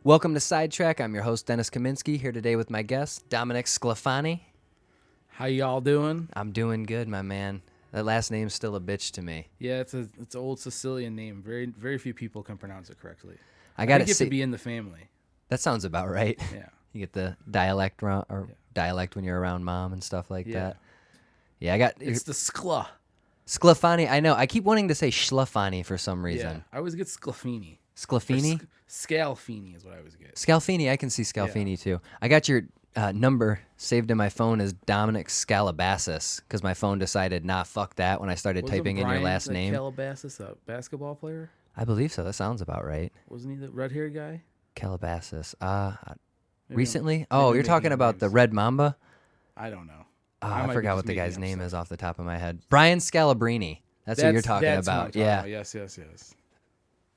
Welcome to SideTrak'd. I'm your host, Dennis Kaminsky, here today with my guest, Dominic Sclafani. How y'all doing? I'm doing good, my man. That last name's still a bitch to me. Yeah, it's an old Sicilian name. Very few people can pronounce it correctly. I got to be in the family. That sounds about right. Yeah. You get the dialect dialect when you're around mom and stuff like that. Yeah, I got It's the Skla. Sclafani. I know. I keep wanting to say Schlafani for some reason. Yeah, I always get Sclafini. Sclafini? Scalfini is what I always get. Scalfini. I can see Scalfini too. I got your number saved in my phone as Dominic Scalabassis because my phone decided, nah, fuck that when I started typing in your last name. Calabasas, a basketball player? I believe so. That sounds about right. Wasn't he the red-haired guy? Calabasas. Maybe Recently? You're talking about the Red Mamba? I don't know. I forgot what the guy's name is off the top of my head. Brian Scalabrine. That's who you're talking about. Yeah. Yes.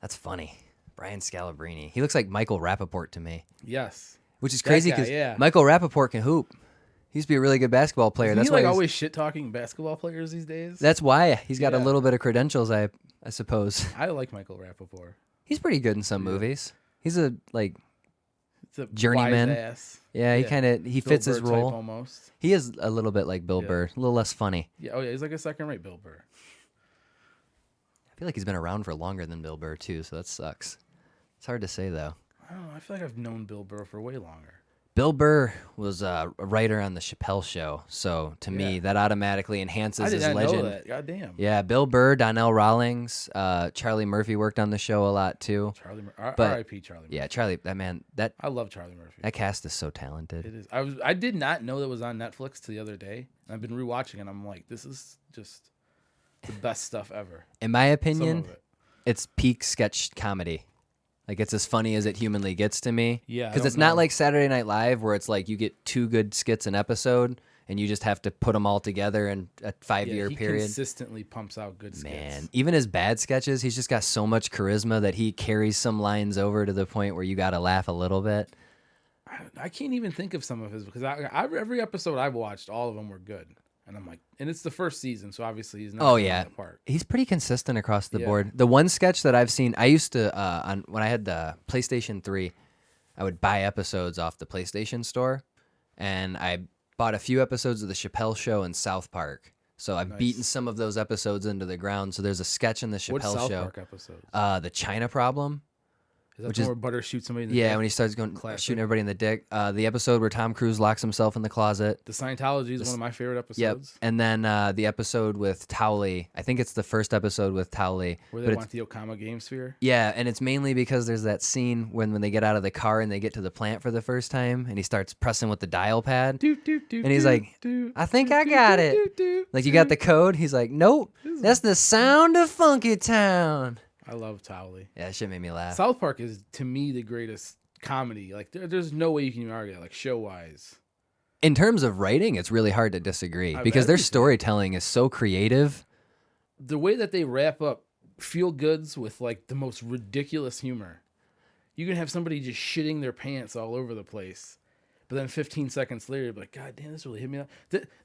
That's funny. Brian Scalabrine. He looks like Michael Rappaport to me. Yes. Which is crazy because yeah. Michael Rappaport can hoop. He used to be a really good basketball player. Isn't That's he why always shit-talking basketball players these days? That's why he's got a little bit of credentials, I suppose. I like Michael Rappaport. He's pretty good in some movies. He's a journeyman. Yeah, he fits his Burr role. type almost. He is a little bit like Bill Burr, a little less funny. Yeah, he's like a second-rate Bill Burr. I feel like he's been around for longer than Bill Burr too, so that sucks. It's hard to say though. I don't know. I feel like I've known Bill Burr for way longer. Bill Burr was a writer on the Chappelle Show, so to me that automatically enhances his legend. I did not know that. Goddamn. Yeah, Bill Burr, Donnell Rawlings, Charlie Murphy worked on the show a lot too. R.I.P. Charlie Murphy. Yeah, Charlie. I love Charlie Murphy. That cast is so talented. It is. I did not know that was on Netflix till the other day. I've been rewatching and I'm like, this is just the best stuff ever. In my opinion, it's peak sketch comedy. Like, it's as funny as it humanly gets to me. Yeah. Because it's not like Saturday Night Live where it's like you get 2 good skits an episode and you just have to put them all together in a 5-year period. He consistently pumps out good skits. Man, even his bad sketches, he's just got so much charisma that he carries some lines over to the point where you got to laugh a little bit. I can't even think of some of his because every episode I've watched, all of them were good. And I'm like, and it's the first season, so obviously he's not apart. He's pretty consistent across the board. The one sketch that I've seen, I used to, when I had the PlayStation 3, I would buy episodes off the PlayStation store, and I bought a few episodes of the Chappelle Show and South Park. So I've beaten some of those episodes into the ground. So there's a sketch in the Chappelle Show. What South Park episodes? The China Problem. Is that where Butter shoots somebody in the dick? Yeah, when he starts shooting everybody in the dick. The episode where Tom Cruise locks himself in the closet. The Scientology is one of my favorite episodes. Yep. And then the episode with Towley. I think it's the first episode with Towley. Where they want the Okama Game Sphere? Yeah, and it's mainly because there's that scene when they get out of the car and they get to the plant for the first time, and he starts pressing with the dial pad. And he's like, I think I got it. Like, you got the code? He's like, nope, that's the sound of Funky Town. I love Towley. Yeah, that shit made me laugh. South Park is, to me, the greatest comedy. Like, there's no way you can even argue that, like, show-wise. In terms of writing, it's really hard to disagree because their storytelling is so creative. The way that they wrap up feel-goods with, like, the most ridiculous humor. You can have somebody just shitting their pants all over the place, but then 15 seconds later, you're like, God damn, this really hit me.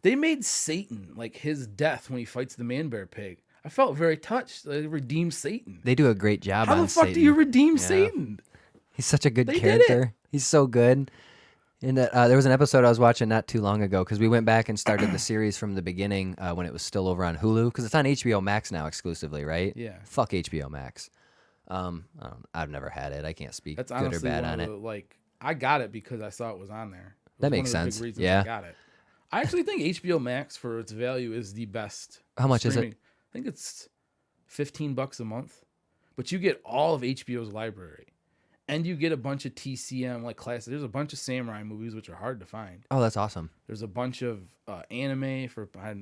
They made Satan, like, his death when he fights the man-bear pig. I felt very touched. They redeemed Satan. They do a great job on Satan. How the fuck do you redeem Satan? He's such a good character. He's so good. And there was an episode I was watching not too long ago because we went back and started the series from the beginning when it was still over on Hulu because it's on HBO Max now exclusively, right? Yeah. Fuck HBO Max. I've never had it. I can't speak That's good or bad on it. Like, I got it because I saw it was on there. That makes sense. Yeah. I got it. I actually think HBO Max for its value is the best. How much is it? I think it's $15 a month, but you get all of HBO's library, and you get a bunch of TCM like classics. There's a bunch of samurai movies which are hard to find. Oh, that's awesome. There's a bunch of anime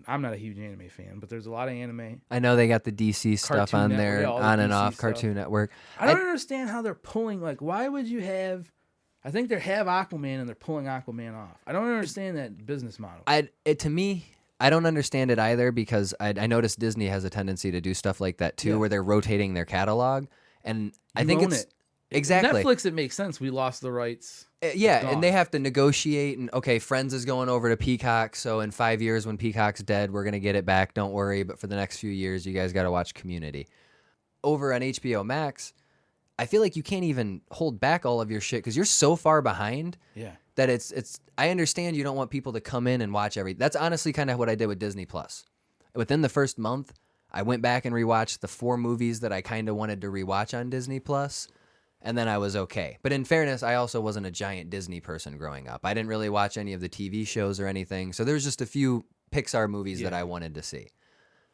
I'm not a huge anime fan, but there's a lot of anime. I know they got the DC stuff on there, on and off Cartoon Network. I don't understand how they're pulling. Like, why would you have? I think they have Aquaman and they're pulling Aquaman off. I don't understand that business model. To me, I don't understand it either because I noticed Disney has a tendency to do stuff like that too, where they're rotating their catalog, and I think it's exactly Netflix. It makes sense. We lost the rights. Yeah, and they have to negotiate. And okay, Friends is going over to Peacock, so in 5 years when Peacock's dead, we're gonna get it back. Don't worry. But for the next few years, you guys got to watch Community. Over on HBO Max, I feel like you can't even hold back all of your shit because you're so far behind. Yeah. That it's. I understand you don't want people to come in and watch every. That's honestly kind of what I did with Disney Plus. Within the first month, I went back and rewatched the 4 movies that I kind of wanted to rewatch on Disney Plus, and then I was okay. But in fairness, I also wasn't a giant Disney person growing up. I didn't really watch any of the TV shows or anything, so there's just a few Pixar movies that I wanted to see.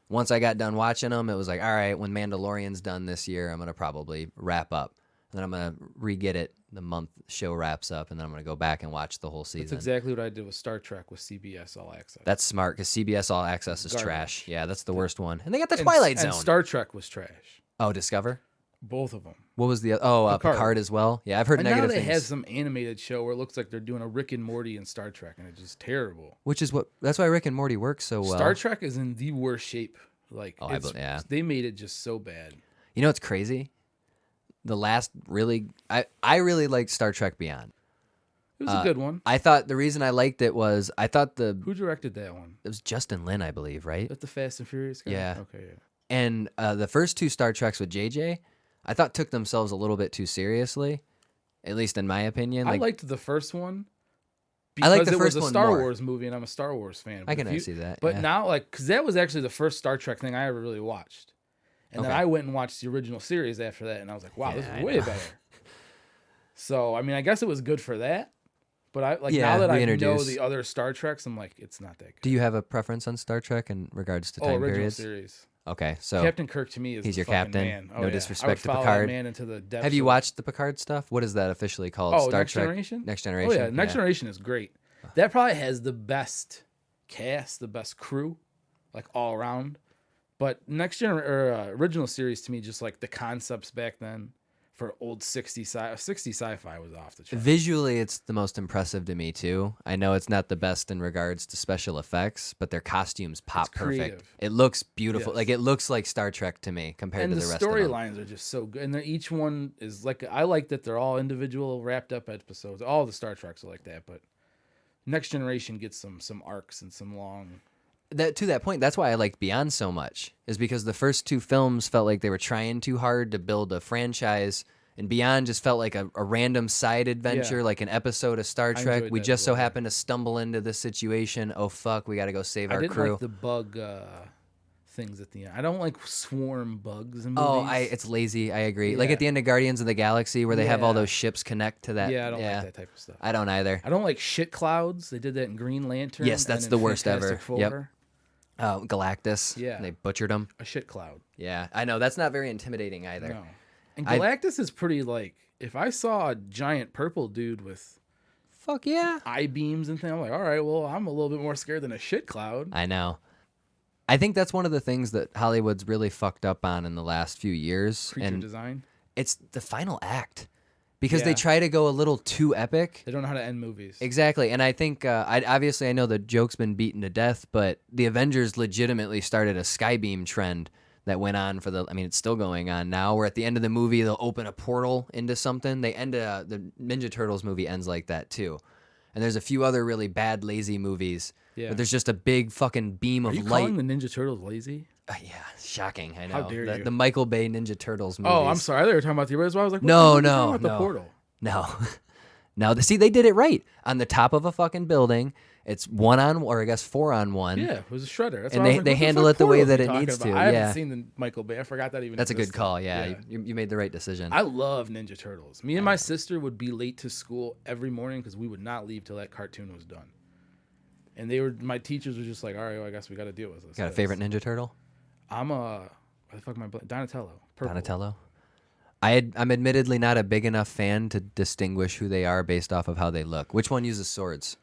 Once I got done watching them, it was like, all right, when Mandalorian's done this year, I'm going to probably wrap up. And then I'm going to re-get it the month show wraps up, and then I'm going to go back and watch the whole season. That's exactly what I did with Star Trek with CBS All Access. That's smart, because CBS All Access is Garbage. trash. Yeah, that's the worst one. And they got the Twilight Zone. And Star Trek was trash. Oh, Discover? Both of them. What was the... Picard as well? Yeah, I've heard negative things. Now they have some animated show where it looks like they're doing a Rick and Morty in Star Trek, and it's just terrible. Which is what... That's why Rick and Morty works so well. Star Trek is in the worst shape. Like, they made it just so bad. You know what's crazy? The last really... I really liked Star Trek Beyond. It was a good one. I thought the reason I liked it was... Who directed that one? It was Justin Lin, I believe, right? Is that the Fast and Furious guy? Yeah. Okay, yeah. And the first 2 Star Treks with JJ, I thought took themselves a little bit too seriously, at least in my opinion. I liked the first one. I like the Because first it was one a Star more. Wars movie, and I'm a Star Wars fan. I can see that. But yeah. now, because that was actually the first Star Trek thing I ever really watched. And then I went and watched the original series after that, and I was like, wow, this is way better. So, I mean, I guess it was good for that. But now that I know the other Star Treks, I'm like, it's not that good. Do you have a preference on Star Trek in regards to time original periods? Series. Okay, so Captain Kirk to me is he's your captain. Man. No disrespect to Picard. That man into the depths. Have you watched the Picard stuff? What is that officially called? Star Next Trek Generation? Next Generation. Oh yeah, Next Generation is great. That probably has the best cast, the best crew, like all around. But original series to me, just like the concepts back then for old 60 sci-fi was off the chart. Visually, it's the most impressive to me too. I know it's not the best in regards to special effects, but their costumes pop perfect. Creative. It looks beautiful. Yes. Like it looks like Star Trek to me compared to the rest of them. And the storylines are just so good. And each one is like, I like that they're all individual wrapped up episodes. All the Star Treks are like that, but Next Generation gets some arcs and some long... To that point, that's why I liked Beyond so much, is because the first 2 films felt like they were trying too hard to build a franchise, and Beyond just felt like a random side adventure, like an episode of Star Trek. We just so happened to stumble into this situation. Oh, fuck, we got to go save our crew. I didn't like the bug things at the end. I don't like swarm bugs in movies. It's lazy. I agree. Like at the end of Guardians of the Galaxy, where they have all those ships connect to that. Yeah, I don't like that type of stuff. I don't either. I don't like shit clouds. They did that in Green Lantern. Yes, that's the worst ever. Four. Yep. Galactus. Yeah. They butchered him. A shit cloud. Yeah, I know. That's not very intimidating either. No. And Galactus is pretty like, if I saw a giant purple dude with fuck yeah eye beams and things, I'm like, all right, well, I'm a little bit more scared than a shit cloud. I know. I think that's one of the things that Hollywood's really fucked up on in the last few years. Creature design. It's the final act. Because they try to go a little too epic. They don't know how to end movies. Exactly. And I think, I know the joke's been beaten to death, but the Avengers legitimately started a Skybeam trend that went on it's still going on now, where at the end of the movie, they'll open a portal into something. The Ninja Turtles movie ends like that, too. And there's a few other really bad, lazy movies. Yeah. But there's just a big fucking beam of light. Are you calling the Ninja Turtles lazy? Yeah, shocking. I know. How dare you? The Michael Bay Ninja Turtles movies. Oh, I'm sorry. I thought you were talking about the original. I was like, no. The portal. No. See, they did it right. On the top of a fucking building, it's 4-on-1. Yeah, it was a shredder. That's and they handle it the way that it needs to. I haven't seen the Michael Bay. I forgot that even That's existed. A good call, yeah. You made the right decision. I love Ninja Turtles. Me and my sister would be late to school every morning because we would not leave till that cartoon was done. And my teachers were just like, all right, well, I guess we got to deal with this. Got a favorite Ninja Turtle? I'm Donatello. Purple. Donatello. I'm admittedly not a big enough fan to distinguish who they are based off of how they look. Which one uses swords?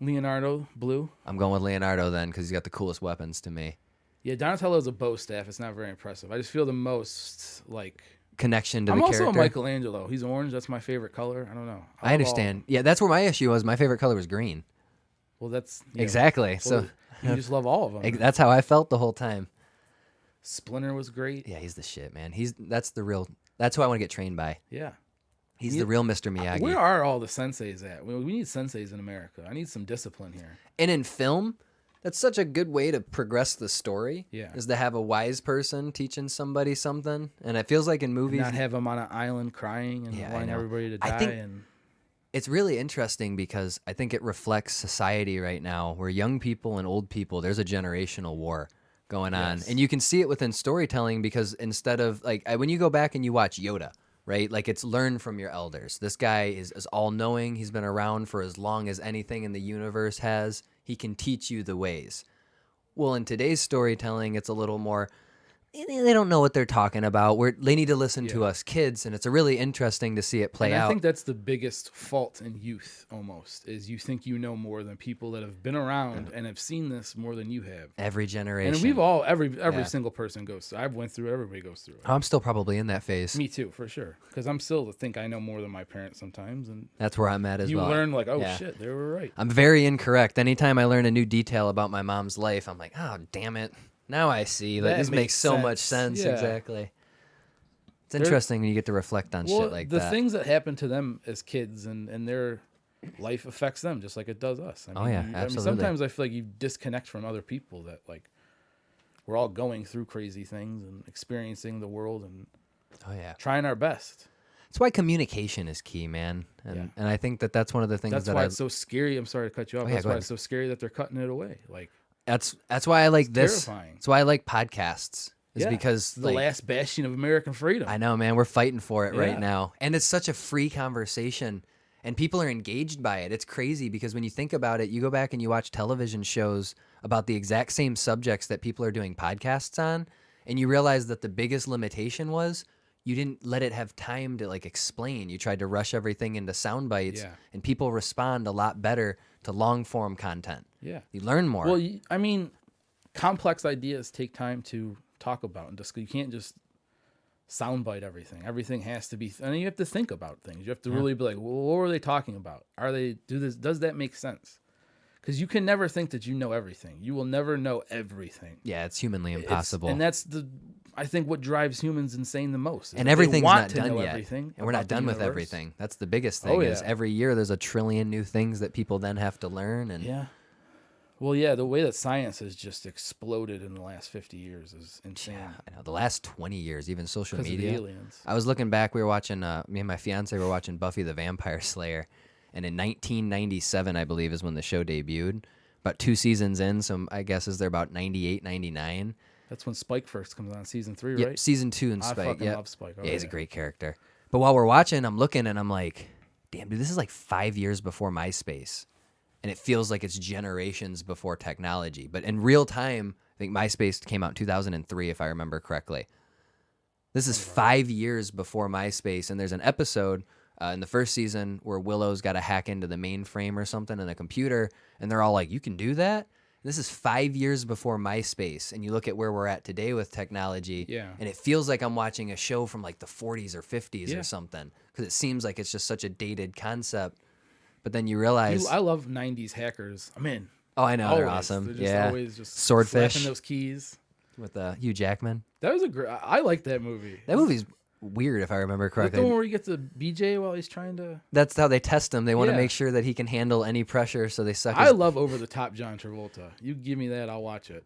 Leonardo, blue. I'm going with Leonardo then, because he's got the coolest weapons to me. Yeah, Donatello is a bow staff. It's not very impressive. I just feel the most connection to the character. I'm also a Michelangelo. He's orange. That's my favorite color. I don't know. I understand. Yeah, that's where my issue was. My favorite color was green. Well, that's exactly. So you just love all of them. That's how I felt the whole time. Splinter was great. Yeah, he's the shit, man. That's who I want to get trained by. Yeah. He's the real Mr. Miyagi. Where are all the senseis at? We need senseis in America. I need some discipline here. And in film, That's such a good way to progress the story. Yeah. Is to have a wise person teaching somebody something. And it feels like in movies... And not have them on an island crying and wanting everybody to die. I think it's really interesting because I think it reflects society right now where young people and old people, there's a generational war going on. Yes. And you can see it within storytelling because instead of... like when you go back and you watch Yoda, right? Like it's learn from your elders. This guy is all-knowing. He's been around for as long as anything in the universe has. He can teach you the ways. Well, in today's storytelling, it's a little more, they don't know what they're talking about. They need to listen to us kids, and it's really interesting to see it play out. I think that's the biggest fault in youth, almost, is you think you know more than people that have been around and have seen this more than you have. Every generation. And we've all, every single person goes through. I've went through it. Everybody goes through it. I'm still probably in that phase. Me too, for sure. Because I'm still think I know more than my parents sometimes. And that's where I'm at as well. You learn like, oh shit, they were right. I'm very incorrect. Anytime I learn a new detail about my mom's life, I'm like, oh, damn it. Now I see. Like, this makes so much sense. Yeah. Exactly. It's interesting when you get to reflect on shit like that. The things that happen to them as kids and their life affects them just like it does us. I mean, absolutely. I mean, sometimes I feel like you disconnect from other people that like we're all going through crazy things and experiencing the world and trying our best. That's why communication is key, man. And I think that's one of the things that's why it's so scary. I'm sorry to cut you off. That's why it's so scary that they're cutting it away. Like that's why I like this. Terrifying. That's why I like podcasts. Is because the last bastion of American freedom. I know, man. We're fighting for it right now. And it's such a free conversation. And people are engaged by it. It's crazy because when you think about it, you go back and you watch television shows about the exact same subjects that people are doing podcasts on, and you realize that the biggest limitation was you didn't let it have time to like explain. You tried to rush everything into sound bites, and people respond a lot better to long form content. Yeah, you learn more. Well, I mean, complex ideas take time to talk about, and you can't just soundbite everything. Everything has to be, and you have to think about things. You have to really be like, well, what were they talking about? Does that make sense? Because you can never think that you know everything. You will never know everything. Yeah, it's humanly impossible. And that's I think what drives humans insane the most. And everything's not done yet. And we're not done with everything. That's the biggest thing. Is every year there's a trillion new things that people then have to learn. And well, the way that science has just exploded in the last 50 years is insane. Yeah, I know. The last 20 years, even social media. Of the aliens. I was looking back. We were watching, me and my fiance were watching Buffy the Vampire Slayer. And in 1997, I believe, is when the show debuted. About 2 seasons in, so I guess is there about 98, 99. That's when Spike first comes on, season 3, right? Yep, season 2 and Spike. I fucking love Spike. Yeah, he's a great character. But while we're watching, I'm looking and I'm like, damn, dude, this is like 5 years before MySpace. And it feels like it's generations before technology. But in real time, I think MySpace came out in 2003, if I remember correctly. This is 5 years before MySpace, and there's an episode in the first season where Willow's got to hack into the mainframe or something in a computer, and they're all like, you can do that? This is 5 years before MySpace, and you look at where we're at today with technology, and it feels like I'm watching a show from like the 40s or 50s or something, because it seems like it's just such a dated concept. But then you realize... I love 90s hackers. I'm in. Oh, I know. They're awesome. They're just always just Swordfish. slapping those keys. With Hugh Jackman. That was I like that movie. That movie's weird, if I remember correctly. The one where he gets a BJ while he's trying to... That's how they test him. They want to make sure that he can handle any pressure, so they suck I love over-the-top John Travolta. You give me that, I'll watch it.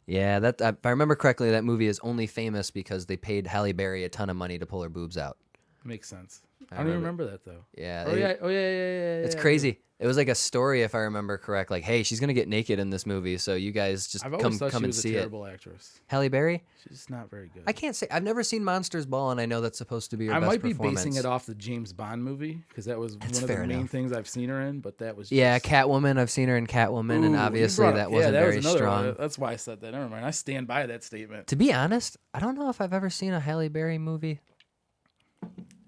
Yeah, if I remember correctly, that movie is only famous because they paid Halle Berry a ton of money to pull her boobs out. Makes sense. I don't even remember that, though. Yeah. Yeah. It's crazy. It was like a story, if I remember correct. Like, hey, she's gonna get naked in this movie, so you guys just come and see it. I've always thought she was a terrible actress. Halle Berry? She's not very good. I can't say. I've never seen Monsters Ball, and I know that's supposed to be her best performance. performance. I might be basing it off the James Bond movie, because that was one of the main things I've seen her in, but that was just... Catwoman. I've seen her in Catwoman, and obviously that wasn't very strong. One. That's why I said that. Never mind. I stand by that statement. To be honest, I don't know if I've ever seen a Halle Berry movie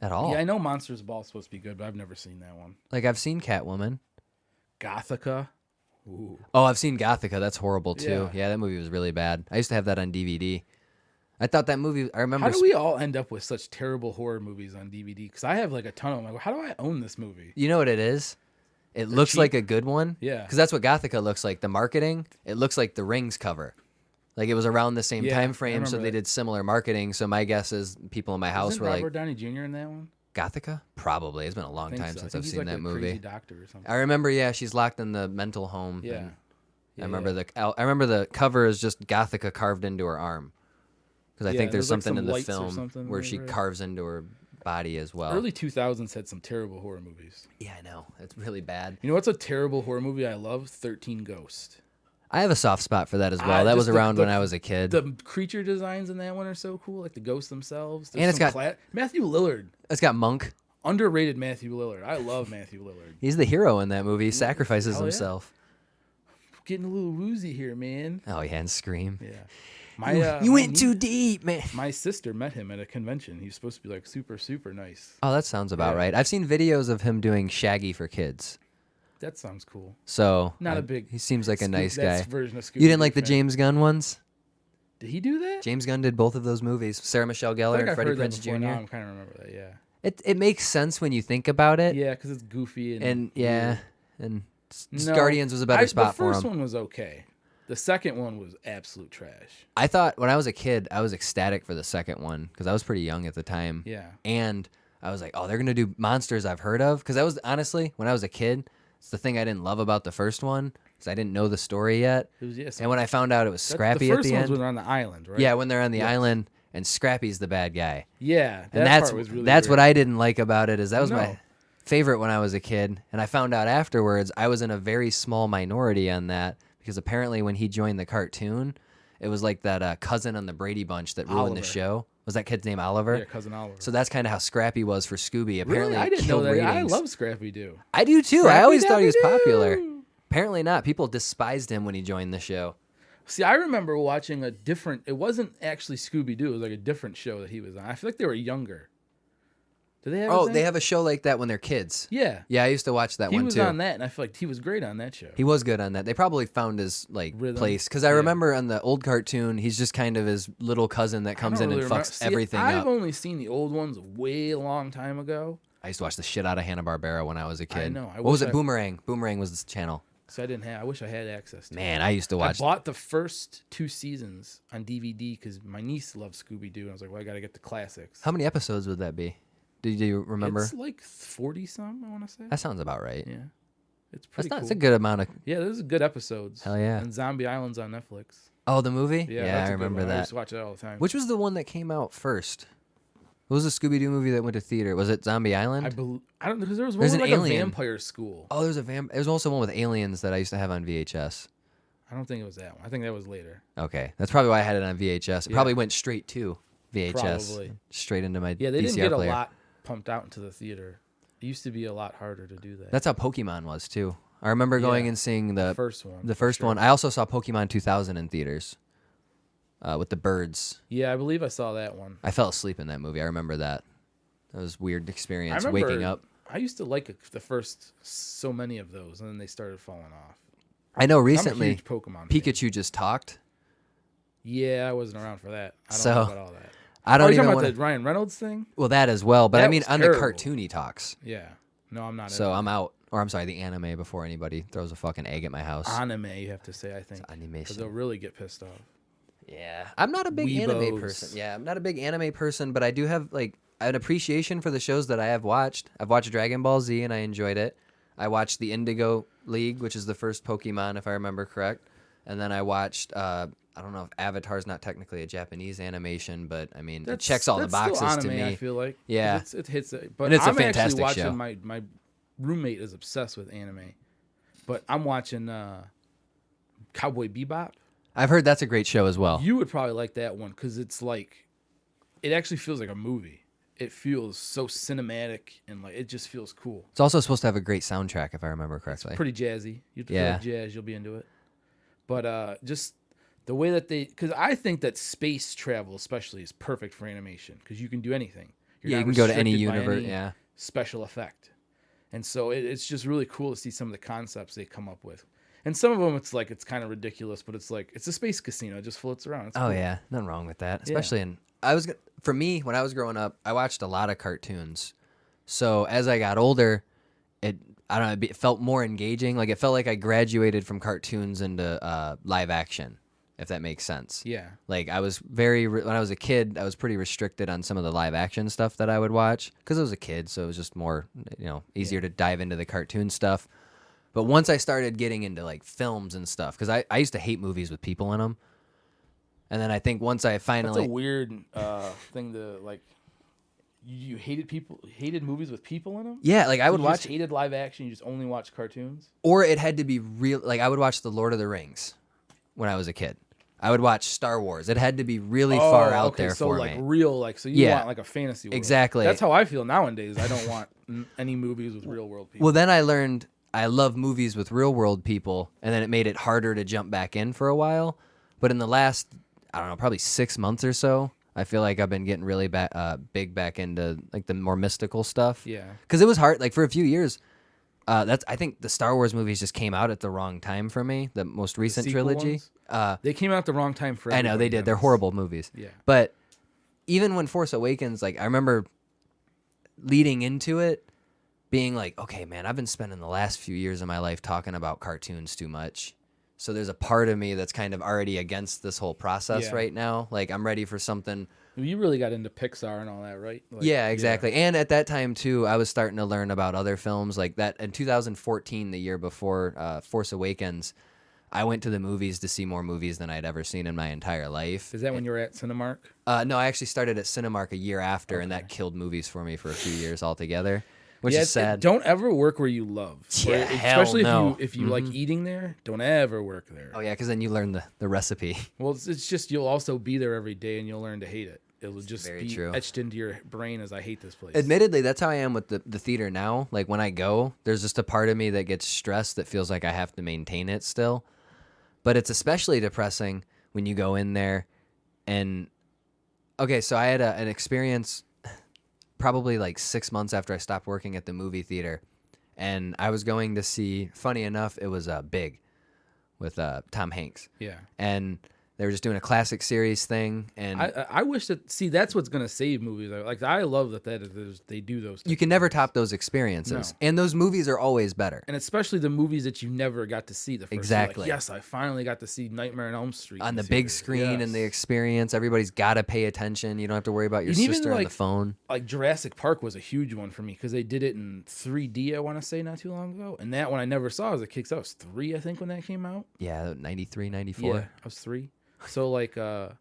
at all. Yeah, I know Monsters Ball is supposed to be good, but I've never seen that one. Like, I've seen Catwoman. Gothica. Ooh. Oh, I've seen Gothica. That's horrible, too. Yeah, that movie was really bad. I used to have that on DVD. I thought that movie... I remember... How do we all end up with such terrible horror movies on DVD? Because I have like a ton of them. Like, how do I own this movie? You know what it is? It looks cheap. Like a good one. Yeah. Because that's what Gothica looks like. The marketing, it looks like the Rings cover. Like, it was around the same time frame, so they did similar marketing. So my guess is people in my house were like... Robert Downey Jr. in that one? Gothica? Probably. It's been a long time since I've seen that movie. Crazy doctor or something. I remember, she's locked in the mental home. Yeah. I remember the cover is just Gothica carved into her arm. Because I think there's something in the film where she carves into her body as well. Early 2000s had some terrible horror movies. Yeah, I know. It's really bad. You know what's a terrible horror movie I love? 13 Ghosts. I have a soft spot for that as well. That was around when I was a kid. The creature designs in that one are so cool, like the ghosts themselves. And it's got Matthew Lillard. It's got Monk. Underrated Matthew Lillard. I love Matthew Lillard. He's the hero in that movie. He sacrifices himself. Getting a little woozy here, man. Oh, yeah, and Scream. Yeah. You went too deep, man. My sister met him at a convention. He's supposed to be like super, super nice. Oh, that sounds about right. I've seen videos of him doing Shaggy for kids. That sounds cool. So he seems like a nice guy. Version of you didn't like the James Gunn ones? Did he do that? James Gunn did both of those movies. Sarah Michelle Gellar and Freddie Prinze Jr. Now I'm kind of remember that. Yeah. It makes sense when you think about it. Yeah, because it's goofy and Guardians was a better spot for him. The first one was okay. The second one was absolute trash. I thought when I was a kid, I was ecstatic for the second one because I was pretty young at the time. Yeah. And I was like, oh, they're going to do monsters I've heard of. Because I was, honestly, when I was a kid, it's the thing I didn't love about the first one because I didn't know the story yet. And when I found out it was Scrappy at the end. The first one's when they're on the island, right? Yeah, when they're on the island and Scrappy's the bad guy. Yeah. That's what I didn't like about it is that was my favorite when I was a kid. And I found out afterwards I was in a very small minority on that. Because apparently when he joined the cartoon, it was like that cousin on the Brady Bunch that ruined the show. Was that kid's name Oliver? Yeah, Cousin Oliver. So that's kind of how Scrappy was for Scooby. Apparently, really? I didn't know that. Ratings. I love Scrappy-Doo. I do too. I always thought he was popular. Apparently not. People despised him when he joined the show. See, I remember watching a different... It wasn't actually Scooby-Doo. It was like a different show that he was on. I feel like they were younger. Do they have they have a show like that when they're kids. Yeah. Yeah, I used to watch that one too. He was on that, and I feel like he was great on that show. He was good on that. They probably found his place. Because I remember on the old cartoon, he's just kind of his little cousin that comes in and fucks everything up. I've only seen the old ones way a long time ago. I used to watch the shit out of Hanna-Barbera when I was a kid. I know. What was it? Boomerang. Boomerang was this channel. So I wish I had access to it. Man, I used to watch. I bought the first 2 seasons on DVD because my niece loved Scooby-Doo. And I was like, well, I got to get the classics. How many episodes would that be? Do you remember? It's like 40-some, I want to say. That sounds about right. Yeah. It's pretty cool. It's a good amount of... Yeah, those are good episodes. Hell yeah. And Zombie Island's on Netflix. Oh, the movie? Yeah, I remember that. I used to watch it all the time. Which was the one that came out first? What was the Scooby-Doo movie that went to theater? Was it Zombie Island? I don't know, because there was one with like a vampire school. Oh, there's also one with aliens that I used to have on VHS. I don't think it was that one. I think that was later. Okay. That's probably why I had it on VHS. It probably went straight to VHS. Probably. Straight into my VCR player. Yeah, they didn't get player. a lot pumped out into the theater. It used to be a lot harder to do that. That's how Pokemon was, too. I remember going and seeing the first one. The first one. I also saw Pokemon 2000 in theaters with the birds. Yeah, I believe I saw that one. I fell asleep in that movie. I remember that. That was a weird experience, waking up. I used to like the first so many of those, and then they started falling off. I know recently I'm a huge Pokemon Pikachu fan. just talked. Yeah, I wasn't around for that. I don't know about all that. I don't even talking about the Ryan Reynolds thing? Well, that as well. But that I mean, on the cartoon, he talks. Yeah. No, I'm not. So I'm out. Or I'm sorry, the anime before anybody throws a fucking egg at my house. Anime, you have to say, I think. It's animation. Because they'll really get pissed off. Yeah. I'm not a big anime person. Yeah, I'm not a big anime person, but I do have like an appreciation for the shows that I have watched. I've watched Dragon Ball Z and I enjoyed it. I watched the Indigo League, which is the first Pokemon, if I remember correct. And then I watched, I don't know if Avatar's not technically a Japanese animation, but I mean, it checks all the boxes still anime, to me. I feel like. Yeah. It hits it. But and it's I'm a fantastic actually show. watching, my roommate is obsessed with anime. But I'm watching Cowboy Bebop. I've heard that's a great show as well. You would probably like that one because it's like, it actually feels like a movie. It feels so cinematic and like it just feels cool. It's also supposed to have a great soundtrack, if I remember correctly. It's pretty jazzy. You feel like jazz, you'll be into it. But just the way that because I think that space travel especially is perfect for animation because you can do anything. You can go to any universe. Special effect, and so it's just really cool to see some of the concepts they come up with. And some of them, it's kind of ridiculous, but it's like it's a space casino. It just floats around. It's cool. Yeah, nothing wrong with that. Especially for me when I was growing up, I watched a lot of cartoons. So as I got older, it felt more engaging. Like it felt like I graduated from cartoons into live action, if that makes sense. Yeah. Like I was when I was a kid, I was pretty restricted on some of the live action stuff that I would watch because I was a kid, so it was just more easier to dive into the cartoon stuff. But once I started getting into like films and stuff, because I used to hate movies with people in them, and then I think once I finally That's a weird thing to like. You hated movies with people in them. Yeah, like I would you watch just hated live action. You just only watched cartoons. or it had to be real. Like I would watch The Lord of the Rings when I was a kid. I would watch Star Wars. It had to be really far out there so for like me. real, like so you want like a fantasy world. Exactly. That's how I feel nowadays. I don't want any movies with real world people. Well, then I learned I love movies with real world people, and then it made it harder to jump back in for a while. But in the last, I don't know, probably 6 months or so, I feel like I've been getting really big back into like the more mystical stuff. Yeah. Because it was hard. Like for a few years, I think the Star Wars movies just came out at the wrong time for me. The most recent trilogy. They came out at the wrong time for. I know they did. They're horrible movies. Yeah. But even when Force Awakens, like I remember leading into it, being like, okay, man, I've been spending the last few years of my life talking about cartoons too much. So there's a part of me that's kind of already against this whole process right now. Like I'm ready for something. You really got into Pixar and all that, right? Like, yeah, exactly. Yeah. And at that time too, I was starting to learn about other films like that. In 2014, the year before Force Awakens, I went to the movies to see more movies than I'd ever seen in my entire life. Is that when you were at Cinemark? No, I actually started at Cinemark a year after, and that killed movies for me for a few years altogether. Which is sad. Don't ever work where you love. Yeah, especially no. if you like eating there. Don't ever work there. Oh yeah, because then you learn the recipe. Well, it's just you'll also be there every day, and you'll learn to hate it. It'll just be true. etched into your brain as I hate this place. Admittedly, that's how I am with the theater now. Like when I go, there's just a part of me that gets stressed that feels like I have to maintain it still. But it's especially depressing when you go in there and okay, so I had an experience probably like 6 months after I stopped working at the movie theater, and I was going to see, funny enough, it was Big with Tom Hanks. Yeah. And they were just doing a classic series thing, and I wish that that's what's gonna save movies. Like I love that they do those. You can never top those experiences, and those movies are always better. And especially the movies that you never got to see the first. Exactly. Like, yes, I finally got to see Nightmare on Elm Street on the big screen and the experience. Everybody's got to pay attention. You don't have to worry about your sister on the phone. Like Jurassic Park was a huge one for me because they did it in 3D. I want to say not too long ago, and that one I never saw as a kid. I was 3, I think, when that came out. Yeah, 93, 94. Yeah, I was 3. So like I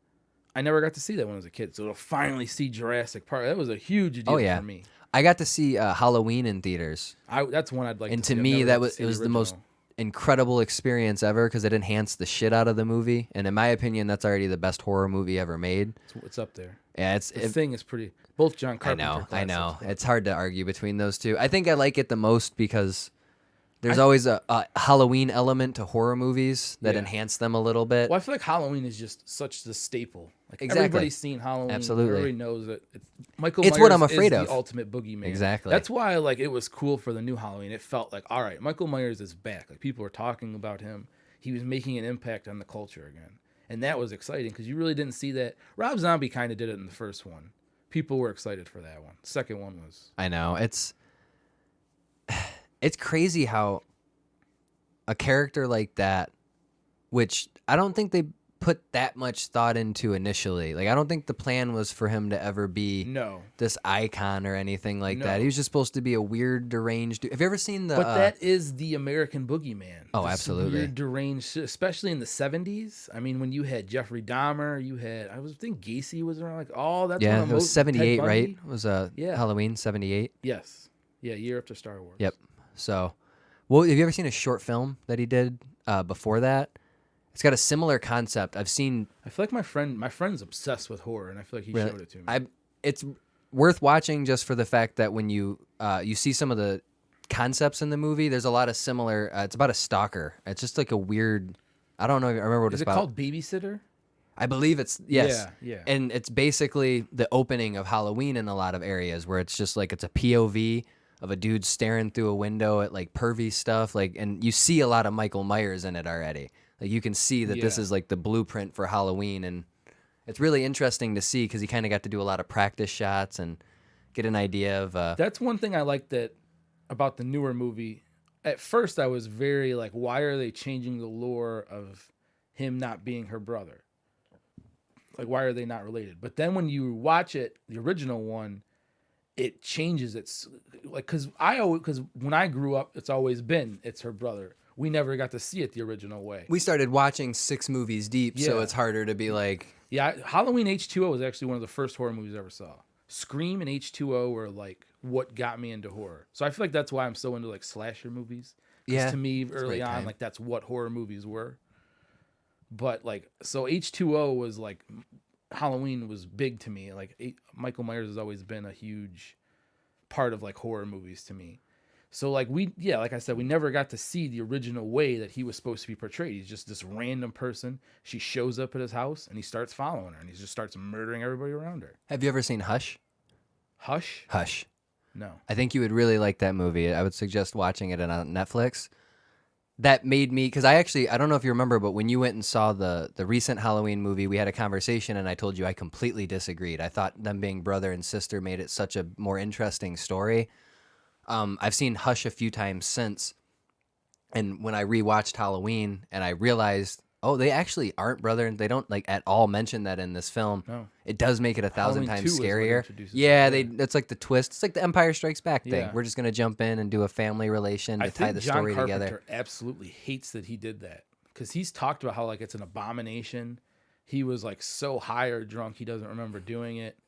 never got to see that when I was a kid. So to finally see Jurassic Park, that was a huge deal for me. I got to see Halloween in theaters. That's one I'd like and to see. And to me, it was the most incredible experience ever because it enhanced the shit out of the movie. And in my opinion, that's already the best horror movie ever made. It's up there. Yeah, the Thing is pretty. Both John Carpenter. I know. It's hard to argue between those two. I think I like it the most because there's always a Halloween element to horror movies that enhance them a little bit. Well, I feel like Halloween is just such the staple. Like exactly. Everybody's seen Halloween. Absolutely. Everybody knows that Michael Myers what I'm afraid is of. The ultimate boogeyman. Exactly. That's why like it was cool for the new Halloween. It felt like, all right, Michael Myers is back. Like people were talking about him. He was making an impact on the culture again. And that was exciting because you really didn't see that. Rob Zombie kind of did it in the first one. People were excited for that one. Second one was. I know. It's crazy how a character like that, which I don't think they put that much thought into initially. Like, I don't think the plan was for him to ever be this icon or anything like that. He was just supposed to be a weird, deranged dude. Have you ever seen the... But that is the American boogeyman. Oh, absolutely. Weird, deranged, especially in the 70s. I mean, when you had Jeffrey Dahmer, you had... I think Gacy was around, like, all that. Yeah, it was 78, right? It was Halloween, 78. Yes. Yeah, year after Star Wars. Yep. So... Well, have you ever seen a short film that he did before that? It's got a similar concept. I feel like my friend's obsessed with horror, and I feel like he showed it to me. It's worth watching just for the fact that when you see some of the concepts in the movie, there's a lot of similar. It's about a stalker. It's just like a weird. I don't know. I remember what it's about. Is it called Babysitter? I believe it's yes. Yeah. And it's basically the opening of Halloween in a lot of areas where it's just like it's a POV of a dude staring through a window at like pervy stuff, like, and you see a lot of Michael Myers in it already. Like you can see that this is like the blueprint for Halloween, and it's really interesting to see because he kind of got to do a lot of practice shots and get an idea of. That's one thing I like about the newer movie. At first, I was very like, why are they changing the lore of him not being her brother? Like, why are they not related? But then when you watch it, the original one, it changes. It's like because when I grew up, it's her brother. We never got to see it the original way. We started watching 6 movies deep, so it's harder to be like. Yeah, Halloween H2O was actually one of the first horror movies I ever saw. Scream and H2O were like what got me into horror. So I feel like that's why I'm so into like slasher movies. Because to me, early on, like that's what horror movies were. But like, so H2O was like, Halloween was big to me. Like Michael Myers has always been a huge part of like horror movies to me. So like like I said, we never got to see the original way that he was supposed to be portrayed. He's just this random person. She shows up at his house and he starts following her and he just starts murdering everybody around her. Have you ever seen Hush? Hush? Hush. No. I think you would really like that movie. I would suggest watching it on Netflix. That made me, because I don't know if you remember, but when you went and saw the recent Halloween movie, we had a conversation and I told you I completely disagreed. I thought them being brother and sister made it such a more interesting story. I've seen Hush a few times since, and when I rewatched Halloween and I realized, oh, they actually aren't brother, and they don't like at all mention that in this film. No. It does make it 1,000 times scarier. Yeah, that's like the twist. It's like the Empire Strikes Back thing. Yeah. We're just gonna jump in and do a family relation to tie the story together. John Carpenter absolutely hates that he did that because he's talked about how like it's an abomination. He was like so high or drunk he doesn't remember doing it.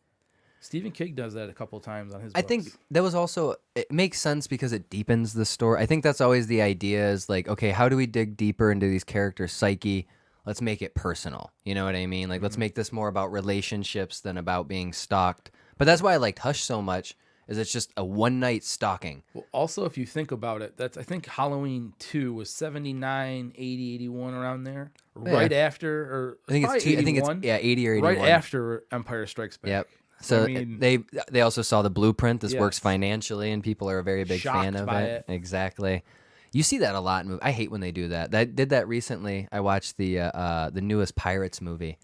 Stephen King does that a couple times on his books. I think that was also, it makes sense because it deepens the story. I think that's always the idea is like, okay, how do we dig deeper into these characters' psyche? Let's make it personal. You know what I mean? Like, let's make this more about relationships than about being stalked. But that's why I liked Hush so much, is it's just a one-night stalking. Well, also, if you think about it, I think Halloween 2 was 79, 80, 81, around there. Yeah. Right after, or I think it's 80 or 81. Right after Empire Strikes Back. Yep. So I mean, they also saw the blueprint. This works financially, and people are a very big fan of it. Exactly. You see that a lot in movies. I hate when they do that. I did that recently. I watched the newest Pirates movie,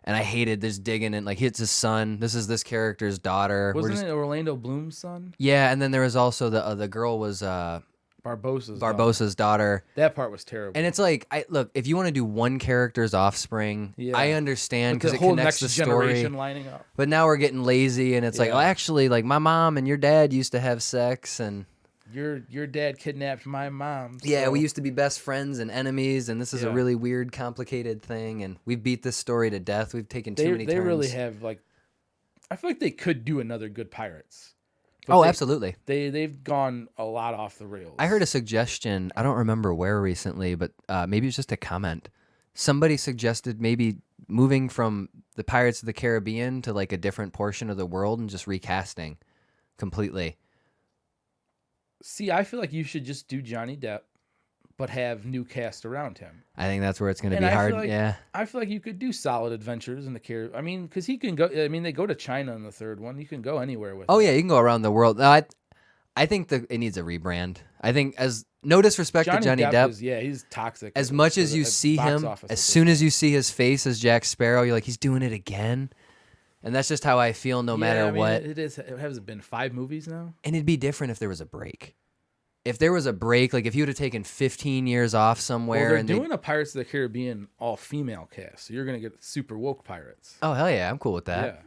and I hated this digging in. Like, it's his son. This is this character's daughter. Wasn't it Orlando Bloom's son? Yeah, and then there was also the girl was Barbossa's daughter. That part was terrible. And it's like, look, if you want to do one character's offspring, I understand because it connects the story. Lining up. But now we're getting lazy, and it's like, oh, actually, like my mom and your dad used to have sex, and your dad kidnapped my mom. So. Yeah, we used to be best friends and enemies, and this is a really weird, complicated thing, and we've beat this story to death. We've taken too many turns. They really have, like, I feel like they could do another good Pirates. Absolutely. They've gone a lot off the rails. I heard a suggestion. I don't remember where recently, but maybe it was just a comment. Somebody suggested maybe moving from the Pirates of the Caribbean to like a different portion of the world and just recasting completely. See, I feel like you should just do Johnny Depp, but have new cast around him. I think that's where it's going to be hard. I feel like you could do solid adventures in the Caribbean. I mean, because he can go. I mean, they go to China in the third one. You can go anywhere with. Oh yeah, you can go around the world. No, I think it needs a rebrand. I think as no disrespect to Johnny Depp, he's toxic. As much as you see him, as soon as you see his face as Jack Sparrow, you're like, he's doing it again. And that's just how I feel no matter what. It is. It has been 5 movies now. And it'd be different if there was a break. If there was a break, like if you would have taken 15 years off somewhere. Well, they're doing a Pirates of the Caribbean all-female cast, so you're going to get super woke pirates. Oh, hell yeah. I'm cool with that. Yeah.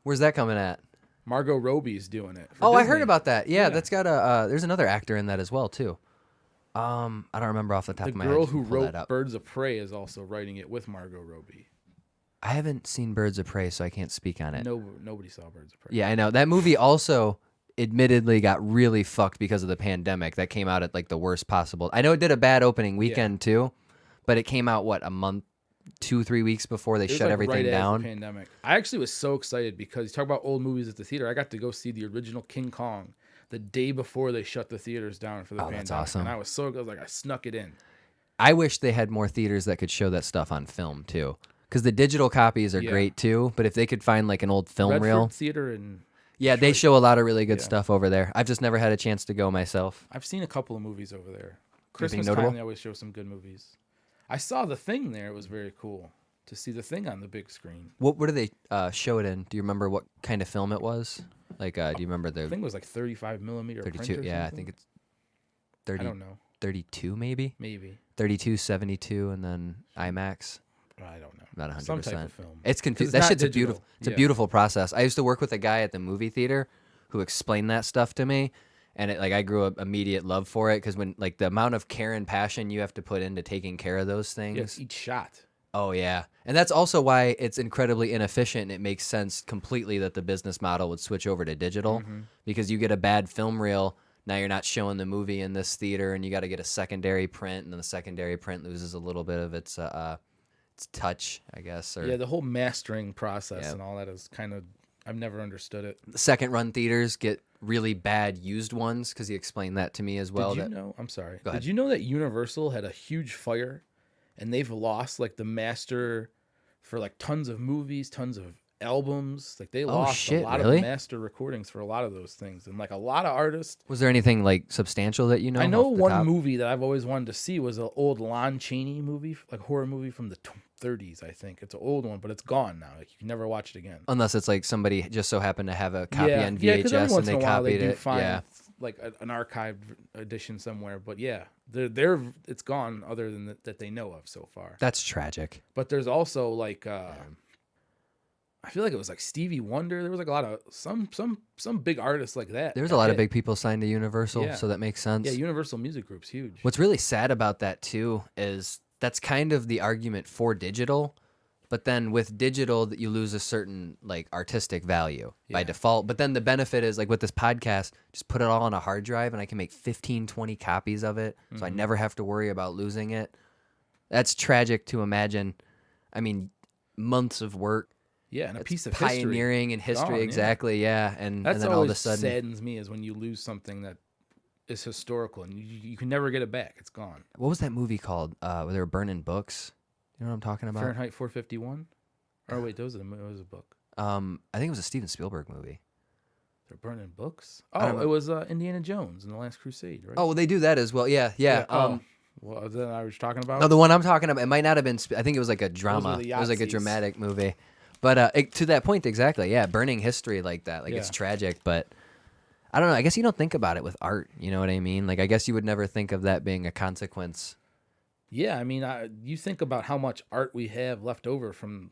Where's that coming at? Margot Robbie's doing it. Oh, Disney. I heard about that. Yeah, that's got there's another actor in that as well, too. I don't remember off the top of my head. The girl who wrote Birds of Prey is also writing it with Margot Robbie. I haven't seen Birds of Prey, so I can't speak on it. Nobody saw Birds of Prey. Yeah, I know. That movie also admittedly got really fucked because of the pandemic. That came out at like the worst possible. I know it did a bad opening weekend too, but it came out a month, 2-3 weeks before they shut everything down. The pandemic. I actually was so excited because you talk about old movies at the theater. I got to go see the original King Kong the day before they shut the theaters down for the pandemic. That's awesome. And I was I snuck it in. I wish they had more theaters that could show that stuff on film too, because the digital copies are great too. But if they could find like an old film reel theater and they show a lot of really good stuff over there. I've just never had a chance to go myself. I've seen a couple of movies over there. Christmas time, they always show some good movies. I saw The Thing there. It was very cool to see The Thing on the big screen. What do they show it in? Do you remember what kind of film it was? Like, do you remember the... I think it was like 35 millimeter 32, yeah, I think it's 30. I don't know. 32 maybe? Maybe. 32, 72, and then IMAX. I don't know. Not 100%. Some type of film. It's confusing. That shit's beautiful. It's a beautiful process. I used to work with a guy at the movie theater who explained that stuff to me. And it, like, I grew up immediate love for it because when, like, the amount of care and passion you have to put into taking care of those things. Each shot. Oh, yeah. And that's also why it's incredibly inefficient. And it makes sense completely that the business model would switch over to digital because you get a bad film reel. Now you're not showing the movie in this theater and you got to get a secondary print. And then the secondary print loses a little bit of its touch, I guess. Or, yeah, the whole mastering process and all that is kind of, I've never understood it. The second run theaters get really bad used ones because he explained that to me as well. Did you know? I'm sorry. Go ahead. Did you know that Universal had a huge fire, and they've lost like the master for like tons of movies, tons of albums. Like they lost a lot of the master recordings for a lot of those things, and like a lot of artists. Was there anything like substantial that you know? I know one movie that I've always wanted to see was an old Lon Chaney movie, like horror movie from the 30s, I think. It's an old one, but it's gone now. Like you can never watch it again. Unless it's like somebody just so happened to have a copy on VHS and they copied it. Find, like an archived edition somewhere. But yeah, they're it's gone other than that they know of so far. That's tragic. But there's also like I feel like it was like Stevie Wonder. There was like a lot of some big artists like that. There's a lot of big people signed to Universal, so that makes sense. Yeah, Universal Music Group's huge. What's really sad about that too is that's kind of the argument for digital, but then with digital you lose a certain like artistic value by default. But then the benefit is like with this podcast, just put it all on a hard drive and I can make 15, 20 copies of it. So I never have to worry about losing it. That's tragic to imagine. I mean, months of work. Yeah, and a piece of pioneering in history, exactly. Yeah, and then all of a sudden, saddens me is when you lose something that is historical and you can never get it back. It's gone. What was that movie called? Where they were burning books. You know what I'm talking about? Fahrenheit 451. Oh wait, those are it was a book. I think it was a Steven Spielberg movie. They're burning books. Oh, it was Indiana Jones and the Last Crusade, right? Oh, well, they do that as well. Yeah. Well, is that what I was talking about? No, the one I'm talking about. It might not have been. I think it was like a drama. It was like a dramatic movie. But to that point, exactly, yeah, burning history like that, like it's tragic, but I don't know, I guess you don't think about it with art, you know what I mean? Like, I guess you would never think of that being a consequence. Yeah, I mean, you think about how much art we have left over from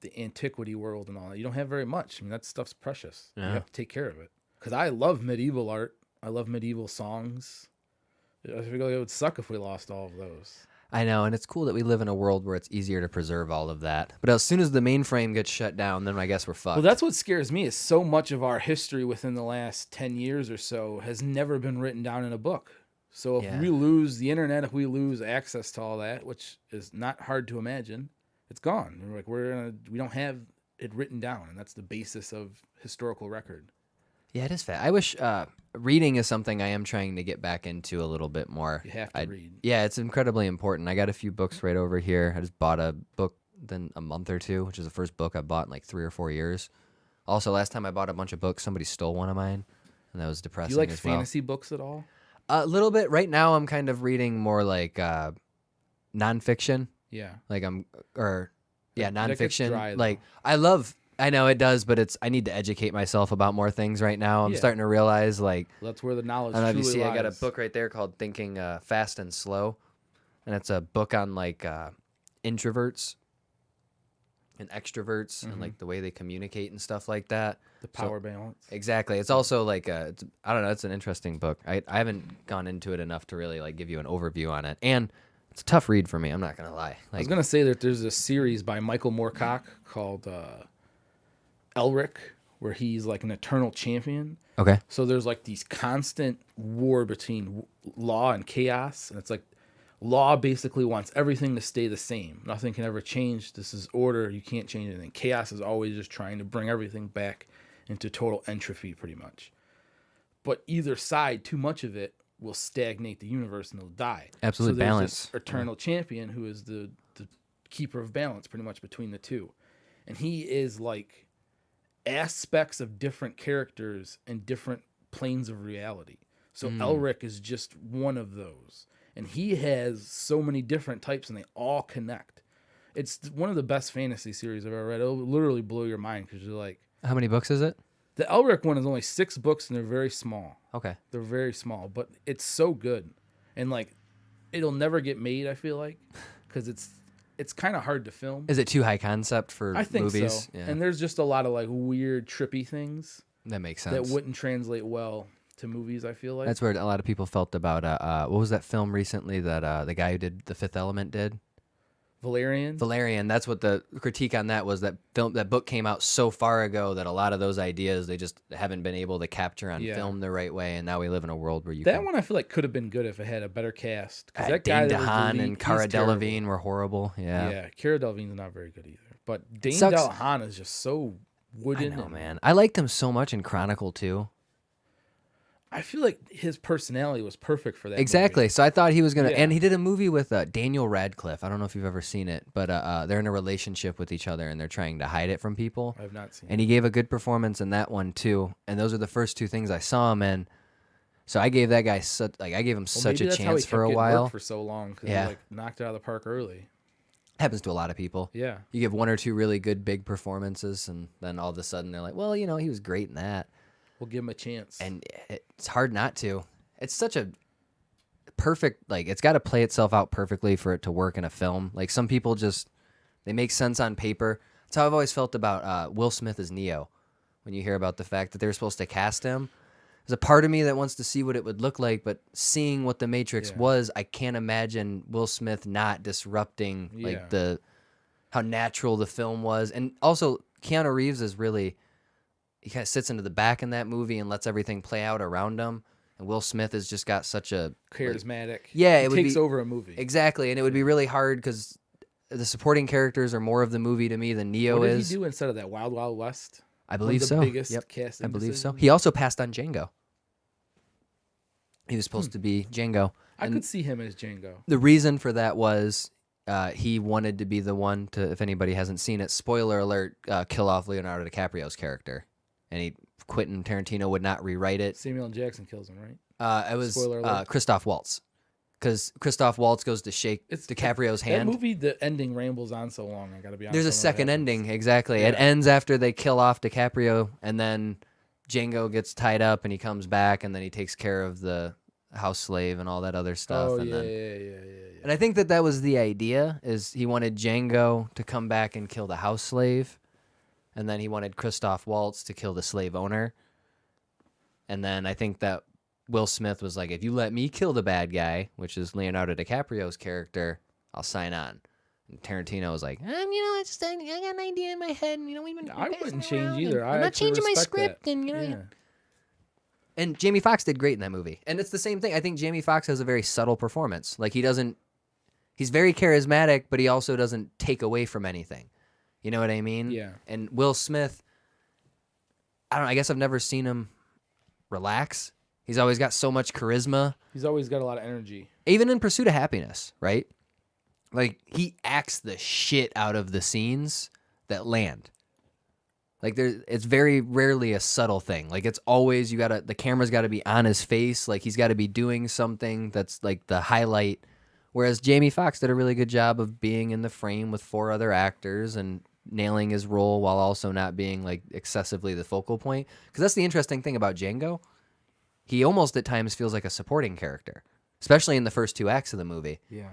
the antiquity world and all that. You don't have very much. I mean, that stuff's precious. Yeah. You have to take care of it. Because I love medieval art. I love medieval songs. I feel like it would suck if we lost all of those. I know, and it's cool that we live in a world where it's easier to preserve all of that. But as soon as the mainframe gets shut down, then I guess we're fucked. Well, that's what scares me is so much of our history within the last 10 years or so has never been written down in a book. So if we lose the internet, if we lose access to all that, which is not hard to imagine, it's gone. We don't have it written down, and that's the basis of historical record. Yeah, it is fat. I wish reading is something I am trying to get back into a little bit more. You have to read. Yeah, it's incredibly important. I got a few books right over here. I just bought a book in a month or two, which is the first book I bought in like 3 or 4 years. Also, last time I bought a bunch of books, somebody stole one of mine, and that was depressing as well. Do you like fantasy books at all? A little bit. Right now, I'm kind of reading more like nonfiction. Yeah. Like nonfiction. That gets dry, like I know it does, but I need to educate myself about more things right now. I'm starting to realize like that's where the knowledge. I don't know if you see. lies. I got a book right there called Thinking Fast and Slow, and it's a book on like introverts and extroverts and like the way they communicate and stuff like that. The power balance. Exactly. It's also like I don't know. It's an interesting book. I haven't gone into it enough to really like give you an overview on it, and it's a tough read for me. I'm not gonna lie. I was gonna say that there's a series by Michael Moorcock called Elric, where he's like an eternal champion. Okay. So there's like these constant war between law and chaos, and it's like law basically wants everything to stay the same. Nothing can ever change. This is order. You can't change anything. Chaos is always just trying to bring everything back into total entropy, pretty much. But either side, too much of it will stagnate the universe and it'll die. Absolute balance. This eternal champion who is the keeper of balance, pretty much between the two, and he is like aspects of different characters and different planes of reality. So Elric is just one of those. And he has so many different types and they all connect. It's one of the best fantasy series I've ever read. It'll literally blow your mind because you're like... How many books is it? The Elric one is only 6 books and they're very small. Okay. They're very small, but it's so good. And like, it'll never get made, I feel like, because it's kind of hard to film. Is it too high concept for movies? I think so. Yeah. And there's just a lot of like weird, trippy things. That makes sense. that wouldn't translate well to movies, I feel like. That's where a lot of people felt about what was that film recently that the guy who did The Fifth Element did? Valerian. That's what the critique on that was. That book came out so far ago that a lot of those ideas they just haven't been able to capture on film the right way, and now we live in a world where that one I feel like could have been good if it had a better cast. Because that Dane guy DeHaan and Cara Delevingne were horrible. Yeah, Cara Delevingne's not very good either. But Dane Sucks. DeHaan is just so wooden. I know, man. I liked him so much in Chronicle too. I feel like his personality was perfect for that. Exactly. Movie. So I thought he was gonna, and he did a movie with Daniel Radcliffe. I don't know if you've ever seen it, but they're in a relationship with each other and they're trying to hide it from people. I've not seen. And he gave a good performance in that one too. And those are the first two things I saw him in. So I gave that guy such a chance for a while. For so long, because he knocked it out of the park early. Happens to a lot of people. Yeah. You give one or two really good big performances, and then all of a sudden they're like, well, he was great in that. We'll give him a chance. And it's hard not to. It's such a perfect, it's got to play itself out perfectly for it to work in a film. Like, some people they make sense on paper. That's how I've always felt about Will Smith as Neo. When you hear about the fact that they're supposed to cast him, there's a part of me that wants to see what it would look like, but seeing what The Matrix was, I can't imagine Will Smith not disrupting how natural the film was. And also, Keanu Reeves is really... He kind of sits into the back in that movie and lets everything play out around him. And Will Smith has just got such a... charismatic. It takes over a movie. Exactly. And it would be really hard because the supporting characters are more of the movie to me than Neo is. What did he do instead of that? Wild Wild West? I believe so. Biggest casting I believe decision? so. He also passed on Django. He was supposed to be Django. I could see him as Django. The reason for that was he wanted to be the one to, if anybody hasn't seen it, spoiler alert, kill off Leonardo DiCaprio's character. And Quentin Tarantino would not rewrite it. Samuel L. Jackson kills him, right? It was Christoph Waltz. Because Christoph Waltz goes to shake DiCaprio's hand. That movie, the ending rambles on so long, I gotta be honest. There's a second ending, exactly. Yeah. It ends after they kill off DiCaprio, and then Django gets tied up, and he comes back, and then he takes care of the house slave and all that other stuff. Oh, and yeah. And I think that was the idea, is he wanted Django to come back and kill the house slave, and then he wanted Christoph Waltz to kill the slave owner. And then I think that Will Smith was like, if you let me kill the bad guy, which is Leonardo DiCaprio's character, I'll sign on. And Tarantino was like, I got an idea in my head. I wouldn't change either. I'm not changing my script. That. And, And Jamie Foxx did great in that movie. And it's the same thing. I think Jamie Foxx has a very subtle performance. Like, he's very charismatic, but he also doesn't take away from anything. You know what I mean? Yeah. And Will Smith, I guess I've never seen him relax. He's always got so much charisma. He's always got a lot of energy. Even in Pursuit of Happiness, right? Like, he acts the shit out of the scenes that land. Like, it's very rarely a subtle thing. Like, it's always, the camera's got to be on his face. Like, he's got to be doing something that's, like, the highlight. Whereas Jamie Foxx did a really good job of being in the frame with 4 other actors and nailing his role while also not being, like, excessively the focal point. Because that's the interesting thing about Django. He almost at times feels like a supporting character, especially in the first 2 acts of the movie. Yeah.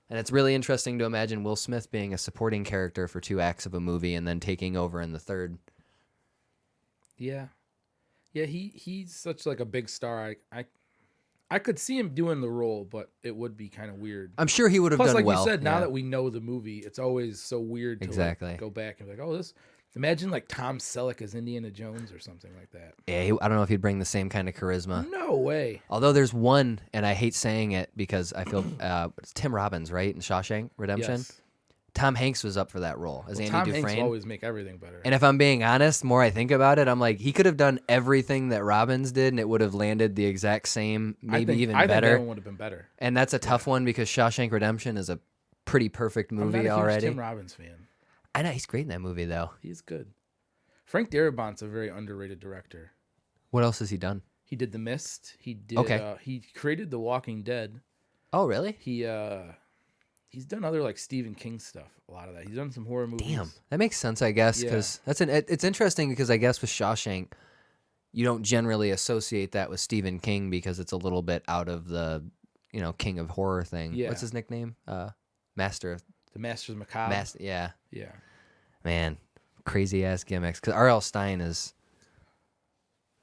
And it's really interesting to imagine Will Smith being a supporting character for 2 acts of a movie and then taking over in the third. Yeah. Yeah, he's such like a big star. I could see him doing the role, but it would be kind of weird. I'm sure he would have done well. Plus, like you said, now that we know the movie, it's always so weird to like, go back and be like, oh, this... Imagine like Tom Selleck as Indiana Jones or something like that. Yeah, I don't know if he'd bring the same kind of charisma. No way. Although there's one, and I hate saying it because I feel it's Tim Robbins, right, in Shawshank Redemption. Yes. Tom Hanks was up for that role as Andy Dufresne. Tom Hanks will always make everything better. And if I'm being honest, the more I think about it, I'm like, he could have done everything that Robbins did, and it would have landed the exact same, maybe even better. I think that one would have been better. And that's a tough one because Shawshank Redemption is a pretty perfect movie I'm not a already. huge Tim Robbins fan. I know he's great in that movie though. He's good. Frank Darabont's a very underrated director. What else has he done? He did The Mist. He did. He created The Walking Dead. Oh, really? He's done other like Stephen King stuff. A lot of that. He's done some horror movies. Damn, that makes sense, I guess, because it's interesting because I guess with Shawshank, you don't generally associate that with Stephen King because it's a little bit out of the King of Horror thing. Yeah. What's his nickname? Master of the Masters Macabre. Yeah. Yeah. Man. Crazy ass gimmicks because R.L. Stine is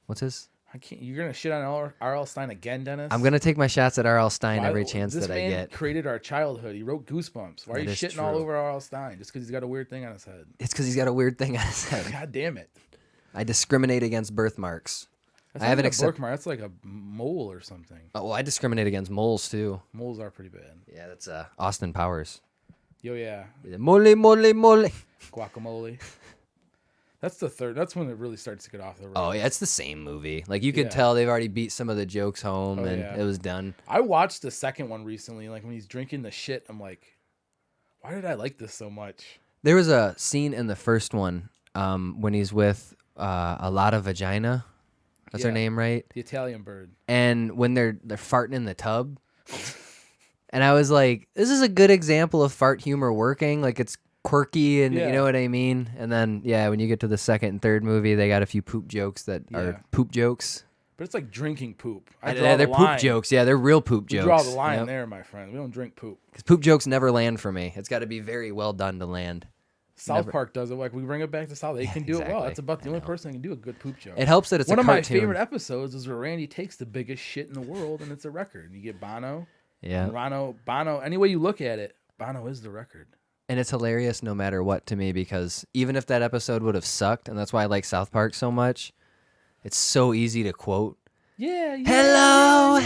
What's his? I can't. You're gonna shit on R.L. Stein again, Dennis? I'm gonna take my shots at R.L. Stein every chance that I get. This man created our childhood. He wrote Goosebumps. Why are you shitting all over R.L. Stein just because he's got a weird thing on his head? It's because he's got a weird thing on his head. God damn it! I discriminate against birthmarks. I haven't accepted. Birthmark. That's like a mole or something. Oh, well, I discriminate against moles too. Moles are pretty bad. Yeah, that's Austin Powers. Yo, yeah. Mole, mole, mole. Guacamole. That's the third. That's when it really starts to get off the road. Oh, yeah, it's the same movie. Like, you could tell they've already beat some of the jokes home, and it was done. I watched the second one recently. Like, when he's drinking the shit, I'm like, why did I like this so much? There was a scene in the first one when he's with a lot of vagina. That's her name, right? The Italian bird. And when they're farting in the tub. And I was like, this is a good example of fart humor working. Like, it's quirky and you know what I mean? And then, when you get to the second and third movie, they got a few poop jokes that are poop jokes. But it's like drinking poop. They're poop jokes. Yeah, they're real poop jokes. We draw the line there, my friend. We don't drink poop. Because poop jokes never land for me. It's got to be very well done to land. South Park does it. Like, we bring it back to South. They can do it well. That's about the only person that can do a good poop joke. It helps that it's one a cartoon. One of my favorite episodes is where Randy takes the biggest shit in the world, and it's a record. And you get Bono. Yeah. And Bono, any way you look at it, Bono is the record. And it's hilarious no matter what to me, because even if that episode would have sucked, and that's why I like South Park so much, it's so easy to quote. Yeah. Hello.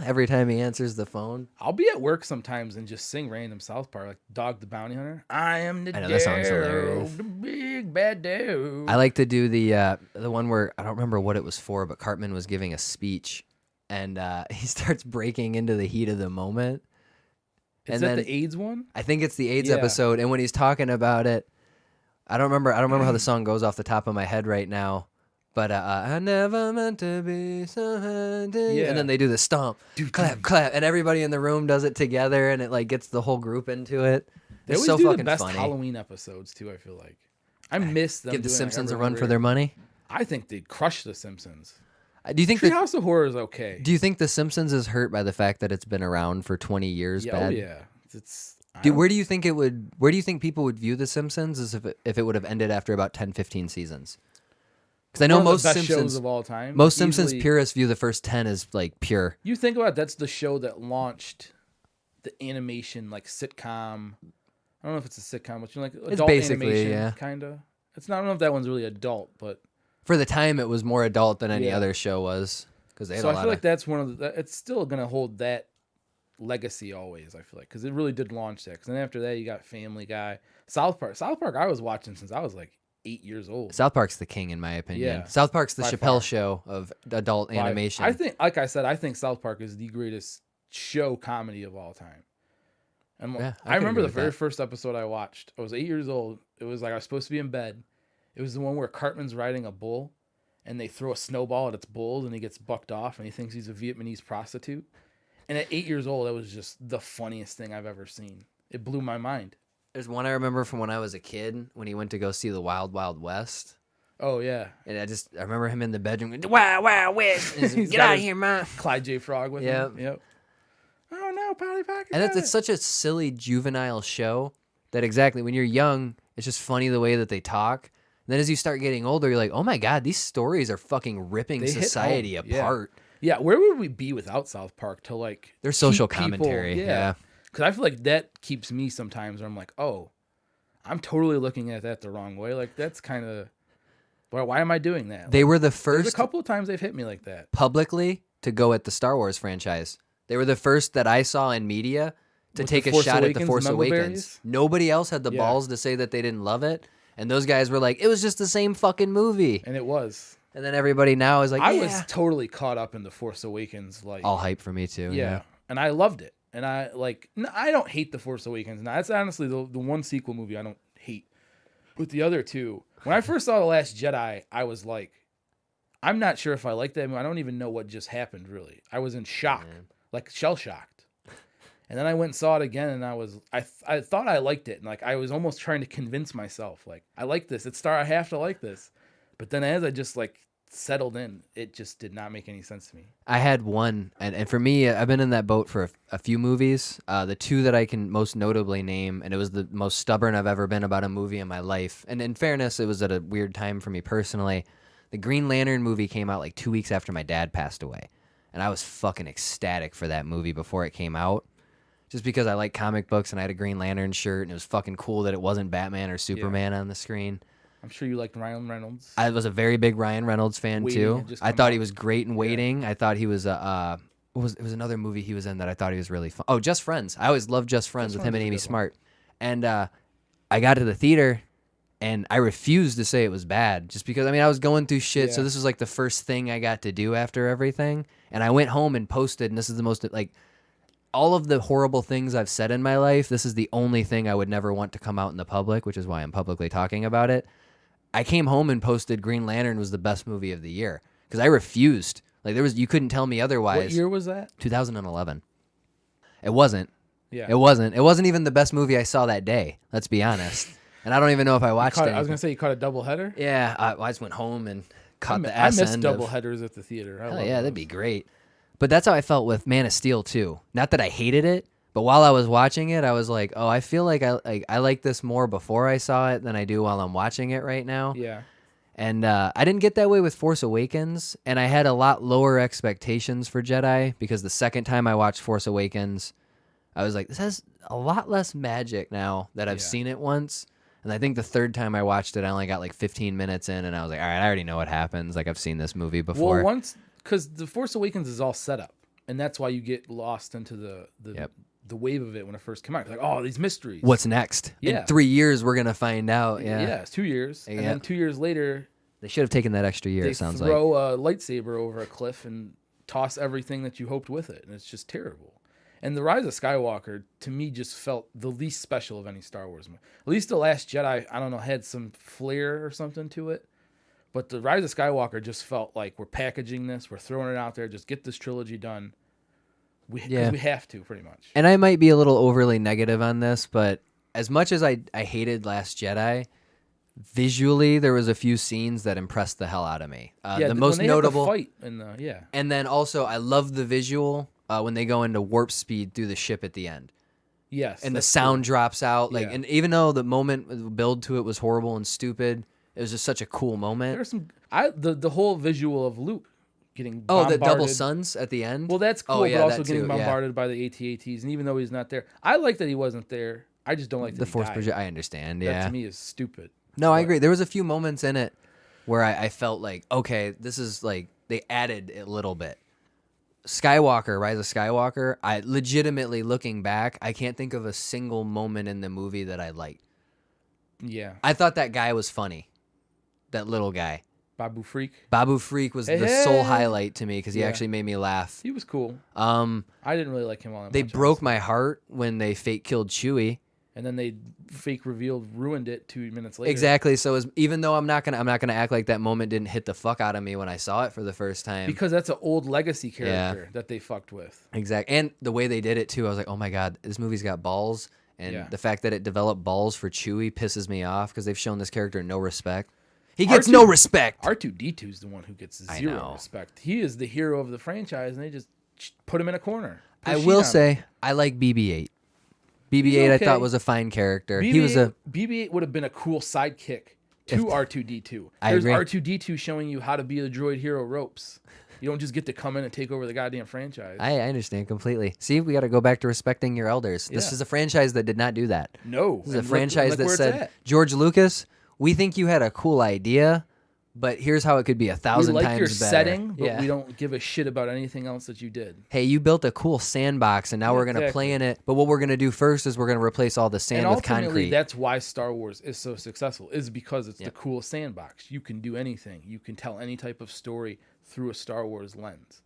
Every time he answers the phone. I'll be at work sometimes and just sing random South Park, like Dog the Bounty Hunter. I am the that song's hilarious. The big bad dude. I like to do the one where, I don't remember what it was for, but Cartman was giving a speech, and he starts breaking into the heat of the moment. Is that the AIDS one? I think it's the AIDS episode, and when he's talking about it, I don't remember how the song goes off the top of my head right now. But I never meant to be so happy. And then they do the stomp, clap, clap, and everybody in the room does it together, and it like gets the whole group into it. They always do the best Halloween episodes too. I feel like I miss them. Give the Simpsons a run for their money. I think they'd crush the Simpsons. Do you think Treehouse of Horror is okay? Do you think the Simpsons is hurt by the fact that it's been around for 20 years? Yeah, yeah. Where do you think people would view the Simpsons as if it would have ended after about 10, 15 seasons? Because I know most best Simpsons shows of all time. Most Simpsons purists view the first 10 as like pure. You think about it, that's the show that launched the animation like sitcom. I don't know if it's a sitcom, but like adult it's basically animation, kind of. It's not. I don't know if that one's really adult, but for the time it was more adult than any other show was. Because I feel like that's one of the. It's still gonna hold that legacy always. I feel like because it really did launch that. Because then after that you got Family Guy, South Park. South Park I was watching since I was like 8 years old. South Park's the king in my opinion. Yeah. South Park's the Chappelle show of adult animation. I think, like I said, I think South Park is the greatest show comedy of all time. And I remember the very first episode I watched. I was 8 years old. It was like I was supposed to be in bed. It was the one where Cartman's riding a bull, and they throw a snowball at its bulls, and he gets bucked off, and he thinks he's a Vietnamese prostitute. And at 8 years old, that was just the funniest thing I've ever seen. It blew my mind. There's one I remember from when I was a kid when he went to go see the Wild Wild West. Oh, yeah. And I remember him in the bedroom going, Wild Wild West. Get out of here, man. Clyde J. Frog with him. Yep. Oh, no, Polly Pocket. And it's such a silly juvenile show that exactly when you're young, it's just funny the way that they talk. And then as you start getting older, you're like, oh, my God, these stories are fucking ripping society apart. Yeah, where would we be without South Park to like... Their social commentary, yeah. Because I feel like that keeps me sometimes where I'm like, oh, I'm totally looking at that the wrong way. Like, that's kind of... Why am I doing that? They were the first... There's a couple of times they've hit me like that. Publicly to go at the Star Wars franchise. They were the first that I saw in media to take a shot at The Force Awakens. Nobody else had the balls to say that they didn't love it. And those guys were like, it was just the same fucking movie. And it was. And then everybody now is like, I was totally caught up in The Force Awakens. Like all hype for me too. Yeah. And I loved it. And I don't hate The Force Awakens. Now, that's honestly the one sequel movie I don't hate. But the other two, when I first saw The Last Jedi, I was like, I'm not sure if I like that movie. I don't even know what just happened, really. I was in shock, like shell-shocked. And then I went and saw it again, and I thought I liked it. And like I was almost trying to convince myself, like, I like this. I have to like this. But then as I just like settled in, it just did not make any sense to me. I had one, and for me, I've been in that boat for a few movies. The two that I can most notably name, and it was the most stubborn I've ever been about a movie in my life. And in fairness, it was at a weird time for me personally. The Green Lantern movie came out like 2 weeks after my dad passed away. And I was fucking ecstatic for that movie before it came out. Just because I like comic books and I had a Green Lantern shirt and it was fucking cool that it wasn't Batman or Superman on the screen. I'm sure you liked Ryan Reynolds. I was a very big Ryan Reynolds fan too. I thought he was great in Waiting. I thought he was it was another movie he was in that I thought he was really fun. Oh, Just Friends. I always loved Just Friends with him and Amy Smart. And I got to the theater and I refused to say it was bad just because, I mean, I was going through shit. So this was like the first thing I got to do after everything. And I went home and posted, and this is the most, like, all of the horrible things I've said in my life, this is the only thing I would never want to come out in the public, which is why I'm publicly talking about it. I came home and posted Green Lantern was the best movie of the year because I refused. Like, you couldn't tell me otherwise. What year was that? 2011. It wasn't. Yeah. It wasn't. It wasn't even the best movie I saw that day. Let's be honest. And I don't even know if I watched it. I was gonna say you caught a double header. Yeah, I just went home and caught the ass end. I miss end double headers at the theater. Hell yeah, that'd be great. But that's how I felt with Man of Steel too. Not that I hated it, but while I was watching it, I was like, oh, I feel like I like this more before I saw it than I do while I'm watching it right now. Yeah. And I didn't get that way with Force Awakens, and I had a lot lower expectations for Jedi because the second time I watched Force Awakens, I was like, this has a lot less magic now that I've seen it once. And I think the third time I watched it, I only got like 15 minutes in, and I was like, all right, I already know what happens. Like, I've seen this movie before. Well, because The Force Awakens is all set up, and that's why you get lost into the wave of it when it first came out. You're like, oh, these mysteries. What's next? Yeah. In 3 years, we're going to find out. Yeah, it's 2 years. And then 2 years later, they should have taken that extra year, they it sounds like. throw a lightsaber over a cliff and toss everything that you hoped with it, and it's just terrible. And The Rise of Skywalker, to me, just felt the least special of any Star Wars movie. At least The Last Jedi, I don't know, had some flair or something to it. But The Rise of Skywalker just felt like we're packaging this, we're throwing it out there, just get this trilogy done. We have to, pretty much. And I might be a little overly negative on this, but as much as I hated Last Jedi, visually there was a few scenes that impressed the hell out of me. The most notable fight and then also I love the visual when they go into warp speed through the ship at the end. Yes. And the sound drops out, like, and even though the build to it was horrible and stupid, it was just such a cool moment. There's the whole visual of Luke getting bombarded. The double suns at the end. Well, that's cool, but also getting bombarded by the AT-ATs, and even though he's not there, I like that he wasn't there. I just don't like that the Force died. I understand. Yeah, that to me is stupid. No, I agree. There was a few moments in it where I felt like, okay, this is like they added a little bit. Skywalker, Rise of Skywalker, I legitimately, looking back, I can't think of a single moment in the movie that I liked. Yeah. I thought that guy was funny. That little guy. Babu Freak. Babu Freak was the sole highlight to me because he actually made me laugh. He was cool. I didn't really like him all that They much, broke my heart when they fake killed Chewie. And then they fake ruined it 2 minutes later. Exactly. So even though I'm not gonna act like that moment didn't hit the fuck out of me when I saw it for the first time. Because that's an old legacy character that they fucked with. Exactly. And the way they did it too, I was like, oh my god, this movie's got balls. And the fact that it developed balls for Chewie pisses me off because they've shown this character no respect. He gets no respect. R2-D2 is the one who gets zero respect. He is the hero of the franchise, and they just put him in a corner. I will say, I like BB-8. BB-8 I thought was a fine character. BB-8 would have been a cool sidekick to R2-D2. There's R2-D2 showing you how to be the droid hero ropes. You don't just get to come in and take over the goddamn franchise. I understand completely. See, we got to go back to respecting your elders. This is a franchise that did not do that. No. This is a franchise that said, George Lucas, we think you had a cool idea, but here's how it could be 1,000 times better. We like your setting, but we don't give a shit about anything else that you did. Hey, you built a cool sandbox, and now we're going to play in it. But what we're going to do first is we're going to replace all the sand with concrete. That's why Star Wars is so successful, is because it's the cool sandbox. You can do anything. You can tell any type of story through a Star Wars lens.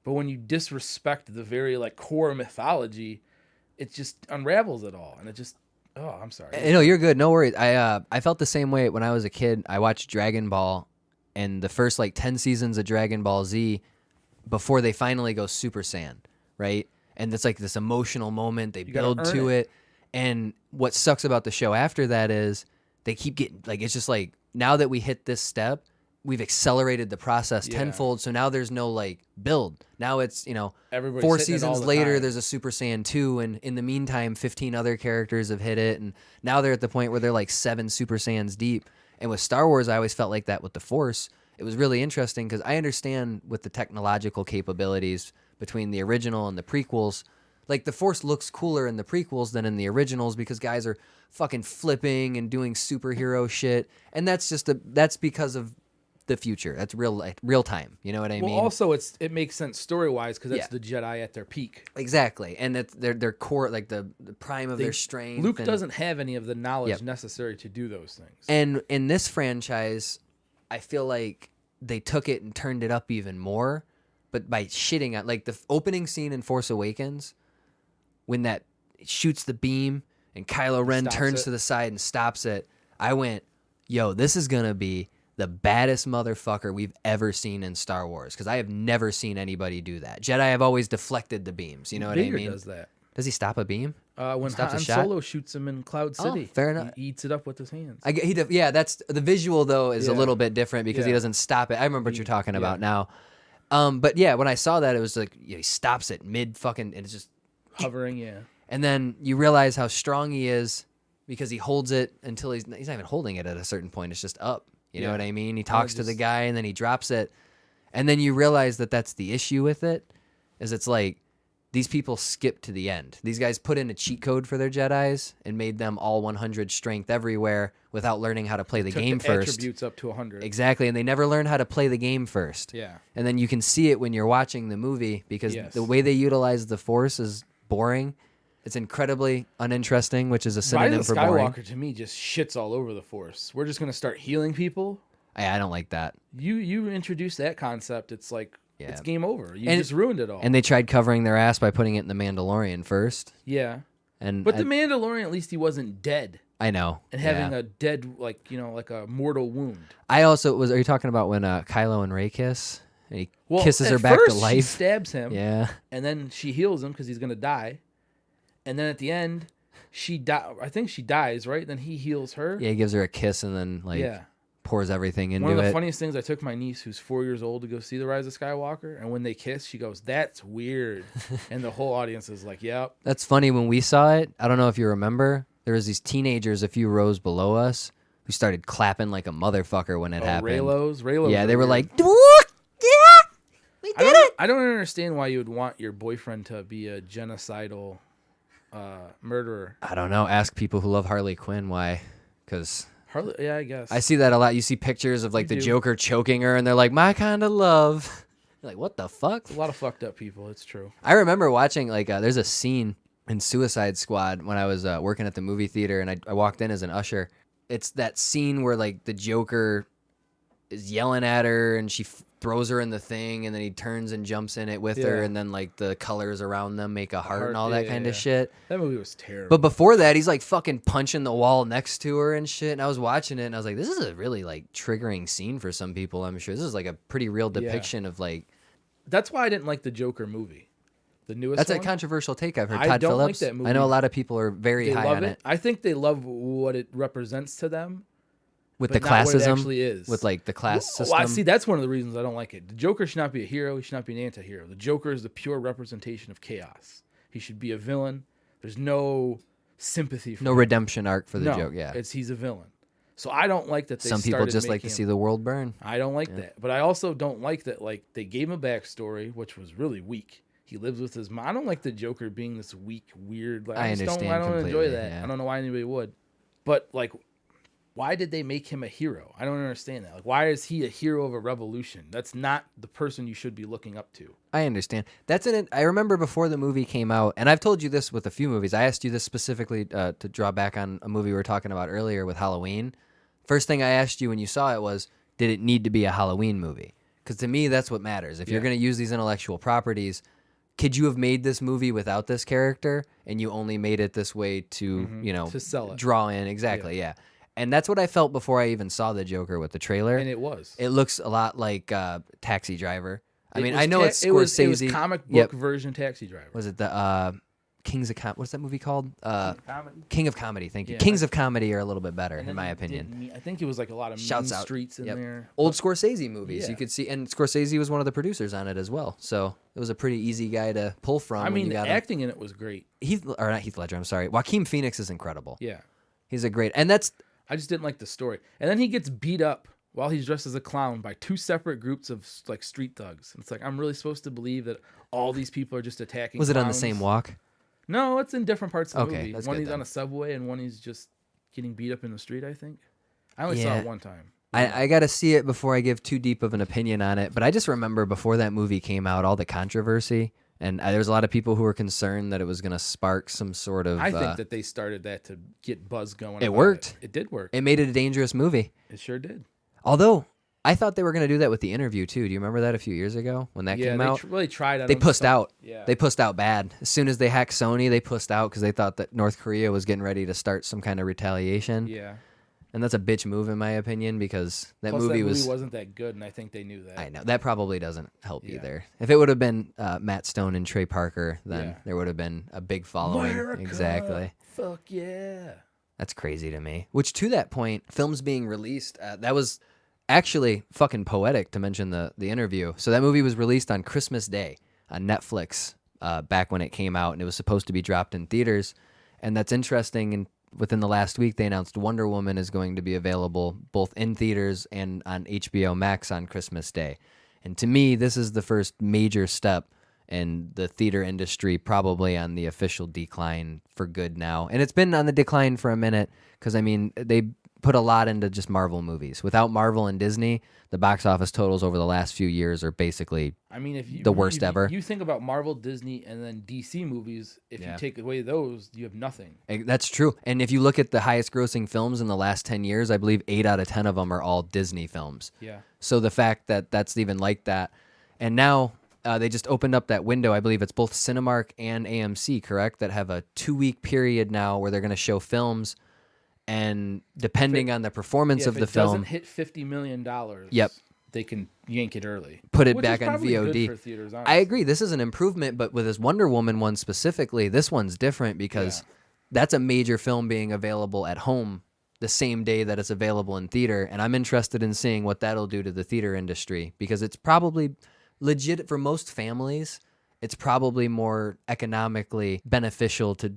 But when you disrespect the very core mythology, it just unravels it all, and it just... Oh, I'm sorry. No, you're good. No worries. I felt the same way when I was a kid. I watched Dragon Ball, and the first 10 seasons of Dragon Ball Z before they finally go Super Saiyan, right? And it's this emotional moment. They build to it. And what sucks about the show after that is they keep getting it's just now that we hit this step, we've accelerated the process tenfold. So now there's no build. Now it's, everybody's 4 seasons later, there's a Super Saiyan 2. And in the meantime, 15 other characters have hit it. And now they're at the point where they're 7 Super Saiyans deep. And with Star Wars, I always felt like that with the Force. it was really interesting because I understand with the technological capabilities between the original and the prequels, like the Force looks cooler in the prequels than in the originals because guys are fucking flipping and doing superhero shit, and that's because of the future. That's real time. You know what I mean? Well, also it makes sense story wise because that's the Jedi at their peak. Exactly, and it's their core, like the prime of their strength. Luke doesn't have any of the knowledge necessary to do those things. And in this franchise, I feel like they took it and turned it up even more, but by shitting on like the opening scene in Force Awakens, when that shoots the beam and Kylo Ren turns to the side and stops it. I went, yo, this is gonna be the baddest motherfucker we've ever seen in Star Wars, because I have never seen anybody do that. Jedi have always deflected the beams. You know what I mean? Does that? Does he stop a beam? When Han Solo shoots him in Cloud City. Fair enough. He eats it up with his hands. That's the visual though is a little bit different because he doesn't stop it. I remember what you're talking about now. But yeah, when I saw that, it was like he stops it mid fucking, and it's just hovering. Yeah. And then you realize how strong he is because he holds it until he's not even holding it at a certain point. It's just up. You know what I mean? He talks to the guy and then he drops it. And then you realize that that's the issue with it, is it's like these people skip to the end. These guys put in a cheat code for their Jedis and made them all 100 strength everywhere without learning how to play the game first. Attributes up to 100. Exactly, and they never learn how to play the game first. Yeah. And then you can see it when you're watching the movie because the way they utilize the Force is boring. It's incredibly uninteresting, which is a synonym for boring. Skywalker to me just shits all over the Force. We're just gonna start healing people. I don't like that. You introduced that concept. It's like it's game over. You just ruined it all. And they tried covering their ass by putting it in the Mandalorian first. Yeah. But the Mandalorian, at least he wasn't dead. I know. And having a dead, like a mortal wound. I also are you talking about when Kylo and Rey kiss? And he kisses her back to first life. She stabs him. Yeah. And then she heals him because he's gonna die. And then at the end, I think she dies, right? Then he heals her. Yeah, he gives her a kiss and then pours everything into it. One of the funniest things, I took my niece, who's 4 years old, to go see The Rise of Skywalker, and when they kiss, she goes, "That's weird," and the whole audience is like, "Yep." That's funny. When we saw it, I don't know if you remember, there was these teenagers a few rows below us who started clapping like a motherfucker when it happened. Raylos. Yeah, they were like, "Yeah, we did it." I don't understand why you would want your boyfriend to be a genocidal murderer. I don't know. Ask people who love Harley Quinn why, because Harley. Yeah, I guess I see that a lot. You see pictures of like the Joker choking her, and they're like, "My kind of love." You're like, what the fuck? It's a lot of fucked up people. It's true. I remember watching there's a scene in Suicide Squad when I was working at the movie theater, and I walked in as an usher. It's that scene where like the Joker is yelling at her, and she throws her in the thing, and then he turns and jumps in it with her, and then like the colors around them make a heart and all that kind of shit. That movie was terrible. But before that, he's like fucking punching the wall next to her and shit. And I was watching it, and I was like, this is a really like triggering scene for some people. I'm sure this is like a pretty real depiction of like. That's why I didn't like the Joker movie, the newest. That's one. a controversial take. I've heard. Todd I don't Phillips. like that movie. I know a lot of people are very high on it. I think they love what it represents to them. With the classism, what it actually is. With like the class system. Well, see, that's one of the reasons I don't like it. The Joker should not be a hero. He should not be an anti-hero. The Joker is the pure representation of chaos. He should be a villain. There's no sympathy for him. Redemption arc for the Joker. Yeah, he's a villain. So I don't like that. Some people just like to see the world burn. I don't like that, but I also don't like that. Like they gave him a backstory, which was really weak. He lives with his mom. I don't like the Joker being this weak, weird. Like, I don't enjoy that. Yeah. I don't know why anybody would, but like. Why did they make him a hero? I don't understand that. Like, why is he a hero of a revolution? That's not the person you should be looking up to. I understand. I remember before the movie came out, and I've told you this with a few movies. I asked you this specifically to draw back on a movie we were talking about earlier with Halloween. First thing I asked you when you saw it was, did it need to be a Halloween movie? Because to me, that's what matters. If you're going to use these intellectual properties, could you have made this movie without this character, and you only made it this way to, to sell it, draw in? Exactly, yeah. And that's what I felt before I even saw the Joker with the trailer. And it was. It looks a lot like Taxi Driver. I mean, I know it's Scorsese. It was comic book version Taxi Driver. Was it the Kings of Comedy? What's that movie called? King of Comedy. Thank you. Yeah, Kings of Comedy are a little bit better, in my opinion. I think it was like a lot of mean streets in there. Old Scorsese movies. You could see. And Scorsese was one of the producers on it as well. So it was a pretty easy guy to pull from. I mean, the acting in it was great. Not Heath Ledger, I'm sorry. Joaquin Phoenix is incredible. Yeah. He's a great. And that's... I just didn't like the story. And then he gets beat up while he's dressed as a clown by two separate groups of like street thugs. And it's like, I'm really supposed to believe that all these people are just attacking Was it clowns? on the same walk? No, it's in different parts of the movie. That's One good he's then. on a subway and one he's just getting beat up in the street, I think. I only saw Yeah. it one time. I got to see it before I give too deep of an opinion on it. But I just remember before that movie came out, all the controversy. And there was a lot of people who were concerned that it was going to spark some sort of... I think that they started that to get buzz going. It worked. It did work. It made it a dangerous movie. It sure did. Although, I thought they were going to do that with The Interview, too. Do you remember that a few years ago when that came out? Yeah, they really tried. They pussed out. Yeah. They pussed out bad. As soon as they hacked Sony, they pussed out because they thought that North Korea was getting ready to start some kind of retaliation. Yeah. And that's a bitch move, in my opinion, because that Plus, movie that movie was... wasn't that good, and I think they knew that. I know. That probably doesn't help Yeah. either. If it would have been Matt Stone and Trey Parker, then Yeah. there would have been a big following. America! Exactly. Fuck yeah. That's crazy to me. Which, to that point, films being released, that was actually fucking poetic to mention the Interview. So that movie was released on Christmas Day on Netflix back when it came out, and it was supposed to be dropped in theaters. And that's interesting. And within the last week, they announced Wonder Woman is going to be available both in theaters and on HBO Max on Christmas Day. And to me, this is the first major step in the theater industry, probably on the official decline for good now. And it's been on the decline for a minute because, I mean, they put a lot into just Marvel movies. Without Marvel and Disney, the box office totals over the last few years are basically the worst ever. You think about Marvel, Disney, and then DC movies. If you take away those, you have nothing. That's true. And if you look at the highest grossing films in the last 10 years, I believe 8 out of 10 of them are all Disney films. Yeah. So the fact that that's even like that. And now they just opened up that window. I believe it's both Cinemark and AMC, correct? That have a 2-week period now where they're going to show films. And depending on the performance of the film, doesn't hit $50 million. Yep. They can yank it early. Put it which back is on probably VOD. Good for theaters, I honestly. agree. This is an improvement, but with this Wonder Woman one specifically, this one's different because that's a major film being available at home the same day that it's available in theater. And I'm interested in seeing what that'll do to the theater industry because it's probably legit for most families. It's probably more economically beneficial to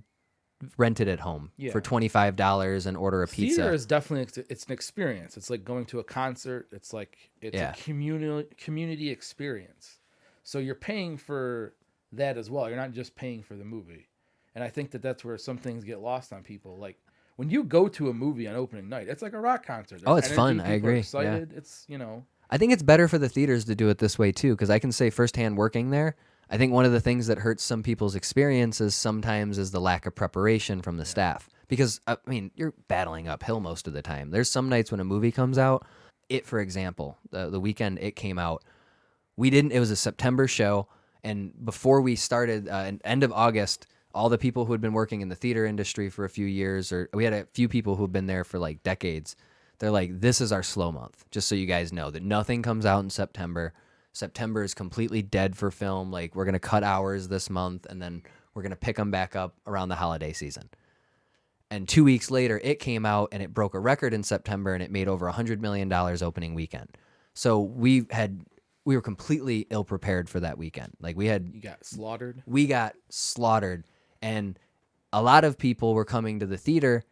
rent it at home for $25 and order a pizza. Theater is definitely it's an experience. It's like going to a concert. It's like a community experience. So you're paying for that as well. You're not just paying for the movie. And I think that that's where some things get lost on people. Like when you go to a movie on opening night, it's like a rock concert. It's fun. I agree. Excited. It's I think it's better for the theaters to do it this way too, because I can say firsthand working there. I think one of the things that hurts some people's experiences sometimes is the lack of preparation from the staff. Because, I mean, you're battling uphill most of the time. There's some nights when a movie comes out. It, for example, the weekend it came out, it was a September show. And before we started, end of August, all the people who had been working in the theater industry for a few years, or we had a few people who had been there for like decades. They're like, this is our slow month, just so you guys know that nothing comes out in September. September is completely dead for film. Like, we're going to cut hours this month, and then we're going to pick them back up around the holiday season. And 2 weeks later, it came out, and it broke a record in September, and it made over $100 million opening weekend. So we were completely ill-prepared for that weekend. Like, you got slaughtered? We got slaughtered, and a lot of people were coming to the theater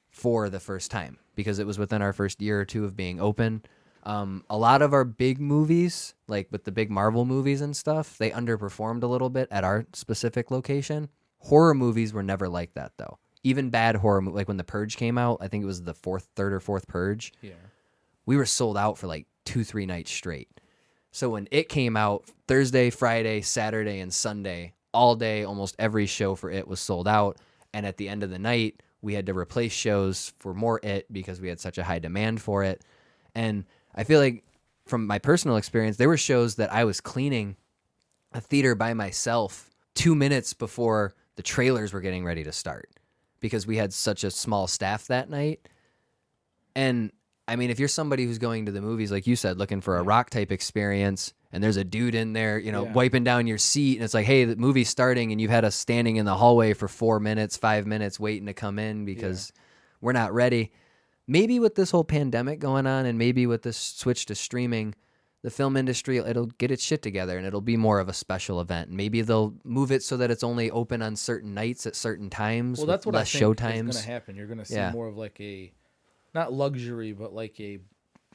for the first time because it was within our first year or two of being open. A lot of our big movies, like with the big Marvel movies and stuff, they underperformed a little bit at our specific location. Horror movies were never like that, though. Even bad horror movies, like when The Purge came out, I think it was the third or fourth Purge. Yeah. We were sold out for like 2-3 nights straight. So when it came out, Thursday, Friday, Saturday, and Sunday, all day, almost every show for it was sold out. And at the end of the night, we had to replace shows for more it because we had such a high demand for it. And I feel like from my personal experience, there were shows that I was cleaning a theater by myself 2 minutes before the trailers were getting ready to start because we had such a small staff that night. And I mean, if you're somebody who's going to the movies, like you said, looking for a rock type experience, and there's a dude in there, wiping down your seat, and it's like, hey, the movie's starting, and you've had us standing in the hallway for 4 minutes, 5 minutes waiting to come in because we're not ready. Maybe with this whole pandemic going on and maybe with this switch to streaming, the film industry, it'll get its shit together and it'll be more of a special event. And maybe they'll move it so that it's only open on certain nights at certain times. Well, that's what less I think show is times. going to happen. You're going to see more of like a, not luxury, but like a,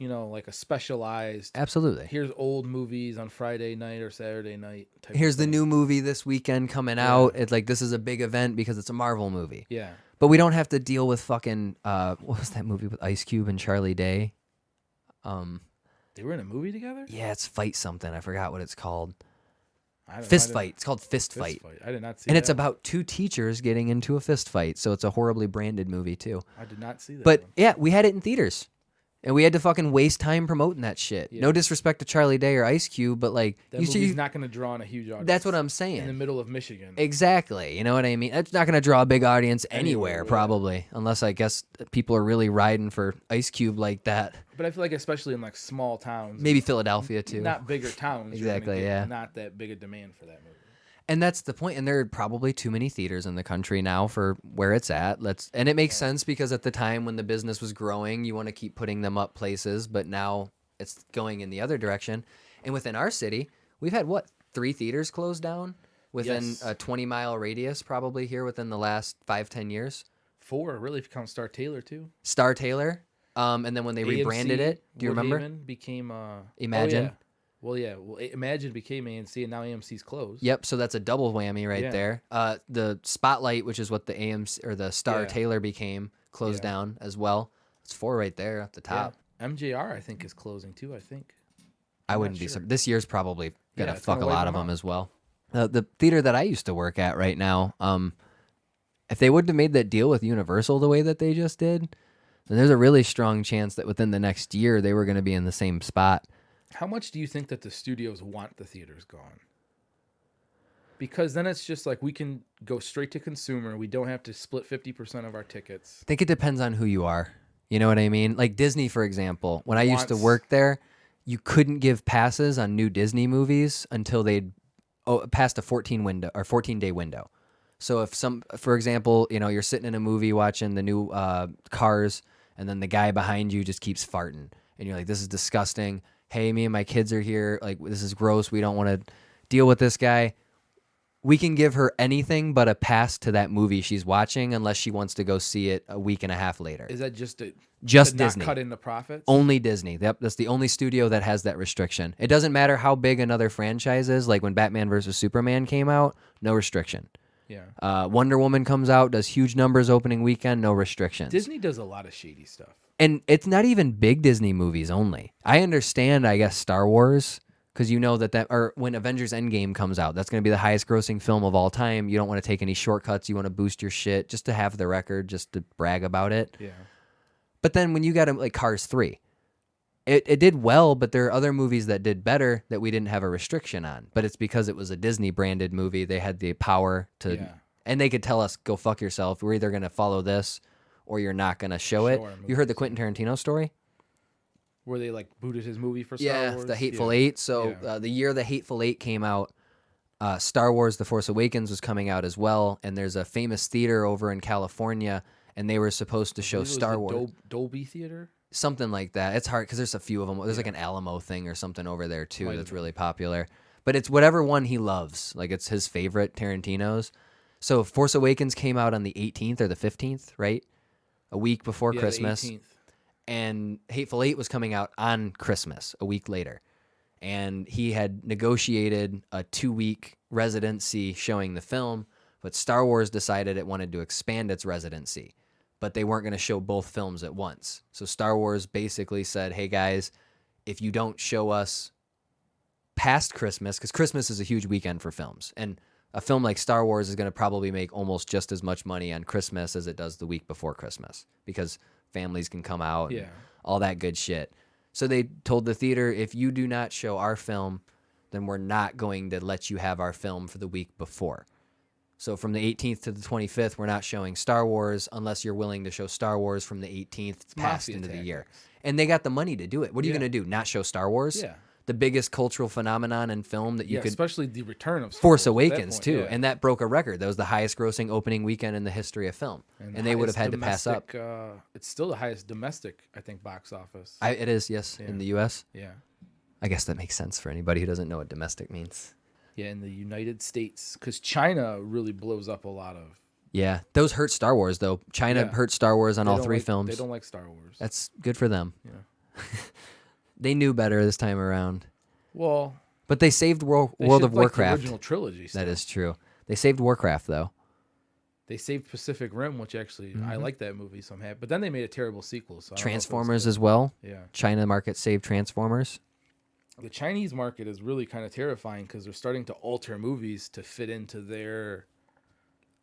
like a specialized. Absolutely. Here's old movies on Friday night or Saturday night. Here's the new movie this weekend coming out. It's like, this is a big event because it's a Marvel movie. Yeah. But we don't have to deal with fucking, what was that movie with Ice Cube and Charlie Day? They were in a movie together? Yeah, it's Fight something. I forgot what it's called. Fist Fight. It's called Fist Fight. I did not see and that. It's about two teachers getting into a fist fight. So it's a horribly branded movie, too. I did not see that. But, one. yeah, we had it in theaters. And we had to fucking waste time promoting that shit. Yeah. No disrespect to Charlie Day or Ice Cube, but like... That movie's not going to draw on a huge audience. That's what I'm saying. In the middle of Michigan. Exactly. You know what I mean? It's not going to draw a big audience anywhere, probably. Unless, I guess, people are really riding for Ice Cube like that. But I feel like especially in like small towns. Maybe Philadelphia, too. Not bigger towns. Exactly, yeah. Not that big a demand for that movie. And that's the point. And there are probably too many theaters in the country now for where it's at. And it makes sense because at the time when the business was growing, you want to keep putting them up places. But now it's going in the other direction. And within our city, we've had, 3 theaters closed down within a 20-mile radius probably here within the last 5-10 years. 4, really, if you count Star Taylor, too. Star Taylor. And then when they rebranded it, do you remember? Became Imagine. Oh, yeah. Well, Imagine became AMC, and now AMC's closed. Yep, so that's a double whammy right there. The Spotlight, which is what the AMC or the Star Taylor became, closed down as well. It's 4 right there at the top. Yeah. MJR, I think, is closing too. I think. I wouldn't be surprised. This year's probably gonna fuck a lot of them as well. The theater that I used to work at right now, if they wouldn't have made that deal with Universal the way that they just did, then there's a really strong chance that within the next year they were going to be in the same spot. How much do you think that the studios want the theaters gone? Because then it's just like we can go straight to consumer. We don't have to split 50% of our tickets. I think it depends on who you are. You know what I mean? Like Disney, for example. When I used to work there, you couldn't give passes on new Disney movies until they'd passed a 14-day window. So if for example, you're sitting in a movie watching the new Cars, and then the guy behind you just keeps farting, and you're like, "This is disgusting. Hey, me and my kids are here. Like, this is gross. We don't want to deal with this guy." We can give her anything but a pass to that movie she's watching unless she wants to go see it a week and a half later. Is that just Disney? Not cut into profits? Only Disney. That's the only studio that has that restriction. It doesn't matter how big another franchise is. Like when Batman vs. Superman came out, no restriction. Yeah. Wonder Woman comes out, does huge numbers opening weekend, no restrictions. Disney does a lot of shady stuff. And it's not even big Disney movies only. I understand, I guess, Star Wars, because you know or when Avengers Endgame comes out, that's going to be the highest grossing film of all time. You don't want to take any shortcuts. You want to boost your shit just to have the record, just to brag about it. Yeah. But then when you got like Cars 3, it did well, but there are other movies that did better that we didn't have a restriction on. But it's because it was a Disney branded movie. They had the power to, and they could tell us, go fuck yourself. We're either going to follow this or you're not going to show it. You heard the Quentin Tarantino story? Where they like booted his movie for Star Wars? The Hateful Eight. So the year the Hateful Eight came out, Star Wars The Force Awakens was coming out as well. And there's a famous theater over in California, and they were supposed to show Star Wars. Dolby Theater? Something like that. It's hard because there's a few of them. There's like an Alamo thing or something over there too that's really popular. But it's whatever one he loves. Like it's his favorite, Tarantino's. So Force Awakens came out on the 18th or the 15th, right? A week before Christmas. The 18th. And Hateful Eight was coming out on Christmas, a week later. And he had negotiated a 2-week residency showing the film, but Star Wars decided it wanted to expand its residency. But they weren't going to show both films at once. So Star Wars basically said, hey guys, if you don't show us past Christmas, because Christmas is a huge weekend for films, and a film like Star Wars is going to probably make almost just as much money on Christmas as it does the week before Christmas, because families can come out and all that good shit. So they told the theater, if you do not show our film, then we're not going to let you have our film for the week before. So from the 18th to the 25th, we're not showing Star Wars unless you're willing to show Star Wars from the 18th past into the year. And they got the money to do it. What are you going to do? Not show Star Wars? Yeah. The biggest cultural phenomenon in film that you could... especially the return of Force Awakens, too. Yeah. And that broke a record. That was the highest grossing opening weekend in the history of film. And they would have had to pass up. It's still the highest domestic, I think, box office. It is, yes, in the U.S. Yeah. I guess that makes sense for anybody who doesn't know what domestic means. Yeah, in the United States, because China really blows up a lot of... Yeah, those hurt Star Wars, though. China hurt Star Wars on all 3 films. They don't like Star Wars. That's good for them. Yeah. They knew better this time around. Well, But they saved World they of should've liked Warcraft. the original trilogy. Still. That is true. They saved Warcraft, though. They saved Pacific Rim, which actually I like that movie, so I'm happy. But then they made a terrible sequel. So Transformers as well. Yeah. China market saved Transformers. The Chinese market is really kind of terrifying because they're starting to alter movies to fit into their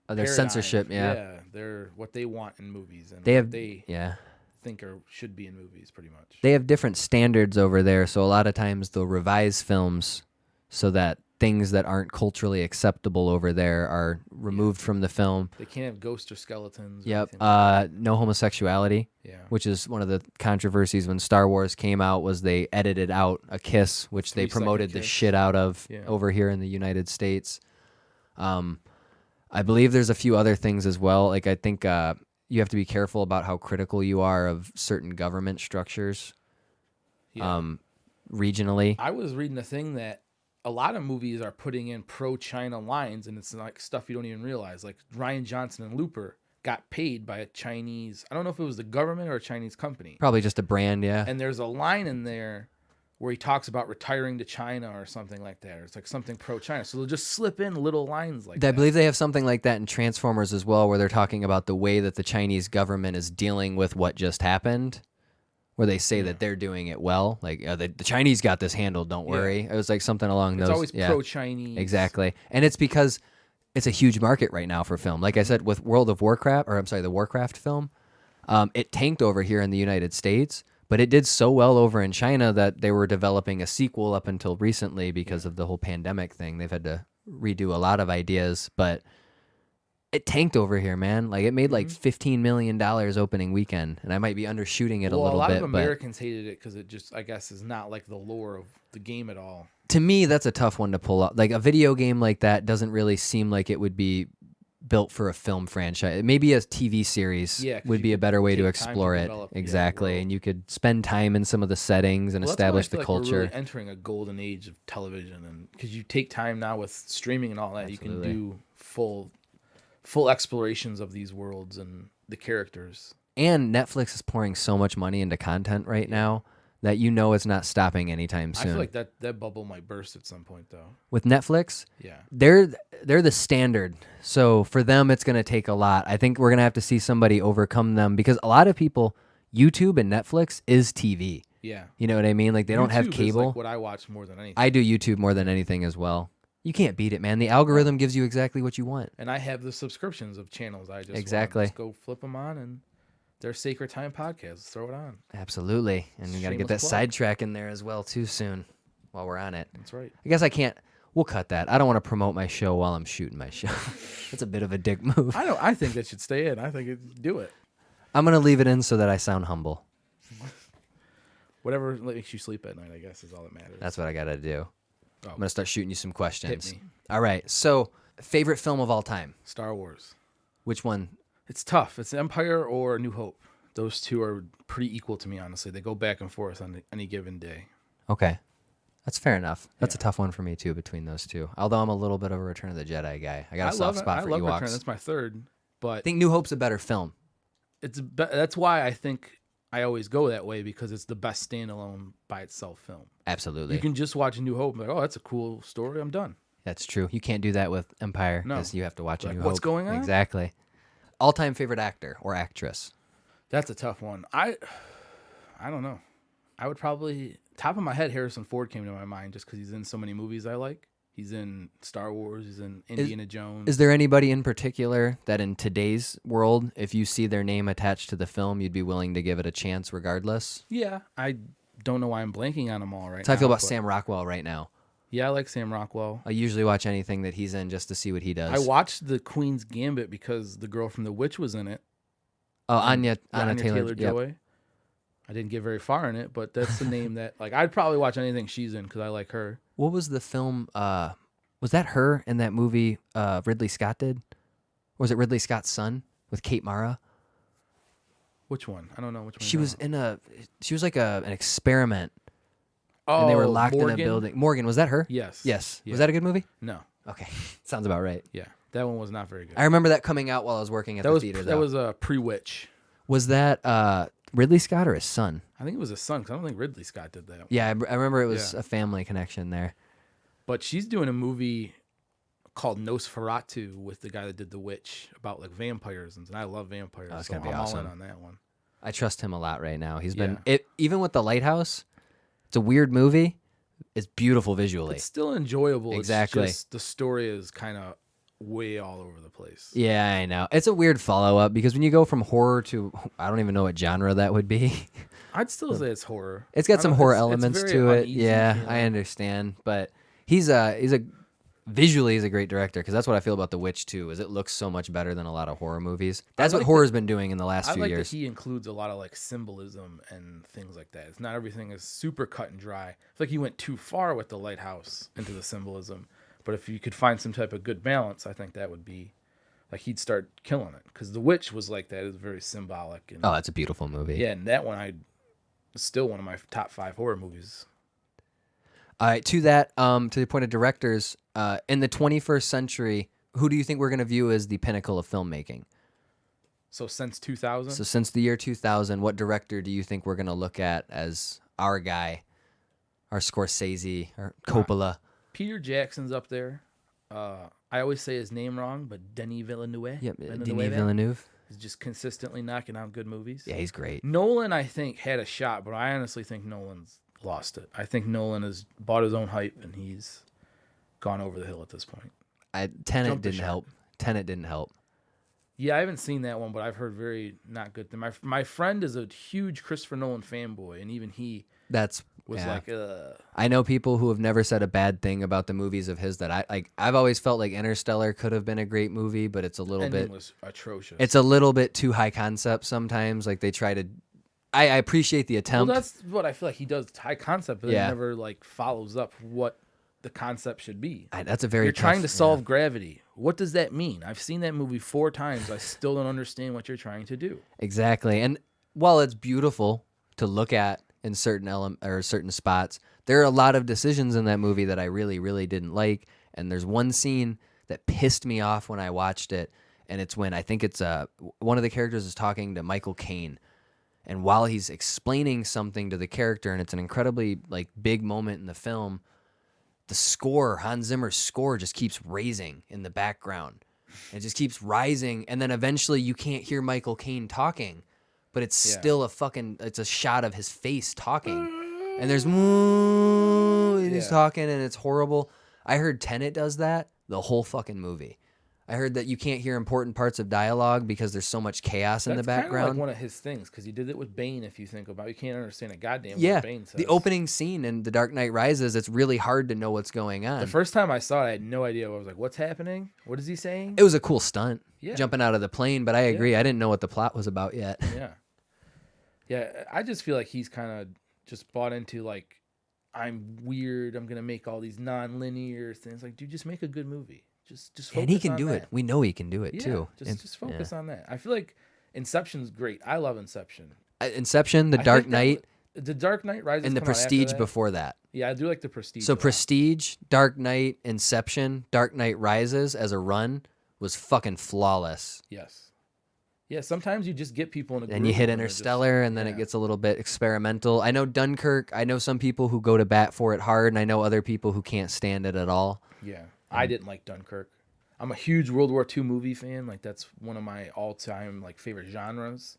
Their censorship, yeah. Yeah, they're what they want in movies and They have, what they yeah. think should be in movies, pretty much. They have different standards over there, so a lot of times they'll revise films so that things that aren't culturally acceptable over there are removed from the film. They can't have ghosts or skeletons. Or Yep. anything like No homosexuality. Yeah. Which is one of the controversies when Star Wars came out, was they edited out a kiss, which they 3-second promoted the kiss. shit out of over here in the United States. I believe there's a few other things as well. Like I think you have to be careful about how critical you are of certain government structures regionally. I was reading a thing that a lot of movies are putting in pro-China lines, and it's like stuff you don't even realize. Like Ryan Johnson and Looper got paid by a Chinese, I don't know if it was the government or a Chinese company. Probably just a brand, yeah. And there's a line in there where he talks about retiring to China or something like that. Or it's like something pro-China. So they'll just slip in little lines like that. I believe they have something like that in Transformers as well, where they're talking about the way that the Chinese government is dealing with what just happened, where they say that they're doing it well. Like, the Chinese got this handled, don't worry. It was like something along those. It's always pro-Chinese. Exactly. And it's because it's a huge market right now for film. Like I said, with the Warcraft film, it tanked over here in the United States, but it did so well over in China that they were developing a sequel up until recently because of the whole pandemic thing. They've had to redo a lot of ideas, but it tanked over here, man. Like it made like $15 million opening weekend, and I might be undershooting it a little bit. A lot of but Americans hated it because it just, I guess, is not like the lore of the game at all. to me, that's a tough one to pull up. Like a video game like that doesn't really seem like it would be built for a film franchise. Maybe a TV series would be a better way to explore it. Exactly. And you could spend time in some of the settings and establish the culture. We're really entering a golden age of television, and because you take time now with streaming and all that, you can do full explorations of these worlds and the characters. And Netflix is pouring so much money into content right now that it's not stopping anytime soon. I feel like that bubble might burst at some point, though. With Netflix, they're the standard. So for them, it's going to take a lot. I think we're going to have to see somebody overcome them, because a lot of people, YouTube and Netflix is TV. Yeah. You know what I mean? Like they don't have cable. Is like what I watch more than anything. I do YouTube more than anything as well. You can't beat it, man. The algorithm gives you exactly what you want. And I have the subscriptions of channels. I just just go flip them on, and they're Sacred Time podcasts. Throw it on. Absolutely. And you got to get that SideTrak'd in there as well too soon while we're on it. That's right. I guess I can't. We'll cut that. I don't want to promote my show while I'm shooting my show. That's a bit of a dick move. I think that should stay in. I think do it. I'm going to leave it in so that I sound humble. Whatever makes you sleep at night, I guess, is all that matters. That's what I got to do. Oh. I'm going to start shooting you some questions. Hit me. All right. So, favorite film of all time? Star Wars. Which one? It's tough. It's Empire or New Hope. Those two are pretty equal to me, honestly. They go back and forth on any given day. Okay. That's fair enough. That's a tough one for me, too, between those two. Although I'm a little bit of a Return of the Jedi guy. I got a soft spot for Ewoks. Return. That's my third. But I think New Hope's a better film. That's why I think I always go that way, because it's the best standalone by itself film. Absolutely. You can just watch New Hope and be like, oh, that's a cool story. I'm done. That's true. You can't do that with Empire, because you have to watch a New Hope. What's going on? Exactly. All-time favorite actor or actress? That's a tough one. I don't know. I would probably, top of my head, Harrison Ford came to my mind just because he's in so many movies I like. He's in Star Wars. He's in Indiana Jones. Is there anybody in particular that in today's world, if you see their name attached to the film, you'd be willing to give it a chance regardless? Yeah. I don't know why I'm blanking on them all right now. That's how I feel about Sam Rockwell right now. Yeah, I like Sam Rockwell. I usually watch anything that he's in just to see what he does. I watched The Queen's Gambit because the girl from The Witch was in it. Oh, Anya Taylor-Joy. Yep. I didn't get very far in it, but that's the name that, like, I'd probably watch anything she's in because I like her. What was the film? Was that her in that movie Ridley Scott did? Or was it Ridley Scott's son with Kate Mara? Which one? I don't know which one. She was like an experiment. Oh, and they were locked Morgan? in a building. Morgan, was that her? Yes. Yes. Yeah. Was that a good movie? No. Okay. Sounds about right. Yeah. That one was not very good. I remember that coming out while I was working at the theater. That was a pre-Witch. Was that Ridley Scott or his son? I think it was his son, 'cause I don't think Ridley Scott did that. Yeah, I remember it was a family connection there. But she's doing a movie called Nosferatu with the guy that did The Witch about like vampires, and I love vampires. Oh, it's so gonna be I'm awesome. all in on that one. I trust him a lot right now. He's been even with The Lighthouse. It's a weird movie. It's beautiful visually. It's still enjoyable. Exactly. It's just the story is kind of way all over the place. Yeah, I know. It's a weird follow-up because when you go from horror to, I don't even know what genre that would be. I'd still say it's horror. It's got some horror elements very to it. uneasy Yeah, feeling. I understand. But visually he's a great director because that's what I feel about The Witch too, is it looks so much better than a lot of horror movies. That's what horror's been doing in the last few I like years. that he includes a lot of like symbolism and things like that. It's not everything is super cut and dry. I feel like he went too far with The Lighthouse into the symbolism. But if you could find some type of good balance, I think that would be like he'd start killing it. Because The Witch was like that. It was very symbolic. And, Oh, that's a beautiful movie. yeah, and that one is still one of my top 5 horror movies. All right, to that, to the point of directors, in the 21st century, who do you think we're going to view as the pinnacle of filmmaking? So since 2000? So since the year 2000, what director do you think we're going to look at as our guy, our Scorsese, or Coppola? Peter Jackson's up there. I always say his name wrong, but Denis Villeneuve. Yep, Denis Villeneuve. Is just consistently knocking out good movies. Yeah, he's great. Nolan, I think, had a shot, but I honestly think Nolan's lost it. I think Nolan has bought his own hype, and he's gone over the hill at this point. Tenet didn't help. Tenet didn't help. Yeah, I haven't seen that one, but I've heard very not good things. My friend is a huge Christopher Nolan fanboy, and even he was like, I know people who have never said a bad thing about the movies of his that I like. I've always felt like Interstellar could have been a great movie, but it's a little bit was atrocious. It's a little bit too high concept sometimes. Like they try to. I appreciate the attempt. Well, that's what I feel like he does. High concept, but he never like follows up what the concept should be. That's a very. You're trying to solve gravity. What does that mean? I've seen that movie 4 times. I still don't understand what you're trying to do. Exactly, and while it's beautiful to look at in certain spots, there are a lot of decisions in that movie that I really, really didn't like. And there's one scene that pissed me off when I watched it, and it's when I think it's one of the characters is talking to Michael Caine, and while he's explaining something to the character, and it's an incredibly like big moment in the film, the score, Hans Zimmer's score, just keeps raising in the background. It just keeps rising, and then eventually you can't hear Michael Caine talking, but it's still it's a shot of his face talking, and there's and he's talking, and it's horrible. I heard Tenet does that the whole fucking movie. I heard that you can't hear important parts of dialogue because there's so much chaos in the background. That's kind of like one of his things, because he did it with Bane, if you think about it. You can't understand a goddamn what Bane says. The opening scene in The Dark Knight Rises, it's really hard to know what's going on. The first time I saw it, I had no idea. I was like, what's happening? What is he saying? It was a cool stunt, jumping out of the plane, but I agree. I didn't know what the plot was about yet. Yeah, I just feel like he's kind of just bought into, like, I'm weird, I'm going to make all these non-linear things. Like, dude, just make a good movie. Just focus and he can on do that. it. We know he can do it too. Just focus on that. I feel like Inception's great. I love Inception. Inception, The Dark Knight, The Dark Knight Rises, and The Prestige before that. Yeah, I do like The Prestige. So Prestige, Dark Knight, Inception, Dark Knight Rises as a run was fucking flawless. Yes. Yeah, sometimes you just get people in a group. And you hit Interstellar, and then it gets a little bit experimental. I know Dunkirk. I know some people who go to bat for it hard, and I know other people who can't stand it at all. Yeah. I didn't like Dunkirk. I'm a huge World War II movie fan. Like, that's one of my all-time like favorite genres.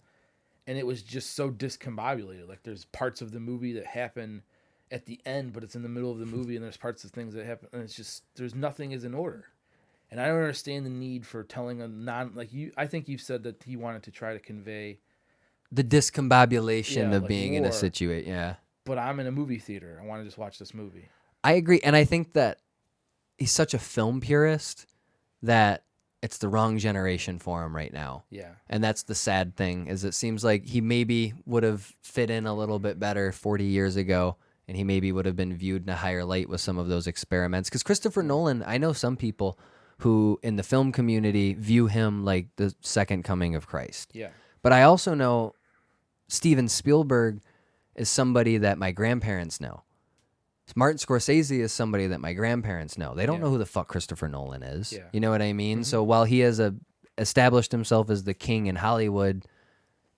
And it was just so discombobulated. Like, there's parts of the movie that happen at the end, but it's in the middle of the movie, and there's parts of things that happen, and it's just there's nothing is in order. And I don't understand the need for telling I think you've said that he wanted to try to convey the discombobulation of like being war. in a situation. Yeah. But I'm in a movie theater. I want to just watch this movie. I agree. And I think that he's such a film purist that it's the wrong generation for him right now. Yeah. And that's the sad thing, is it seems like he maybe would have fit in a little bit better 40 years ago, and he maybe would have been viewed in a higher light with some of those experiments. Because Christopher Nolan, I know some people who in the film community view him like the second coming of Christ. Yeah. But I also know Steven Spielberg is somebody that my grandparents know. Martin Scorsese is somebody that my grandparents know. They don't know who the fuck Christopher Nolan is. Yeah. You know what I mean? Mm-hmm. So while he has established himself as the king in Hollywood,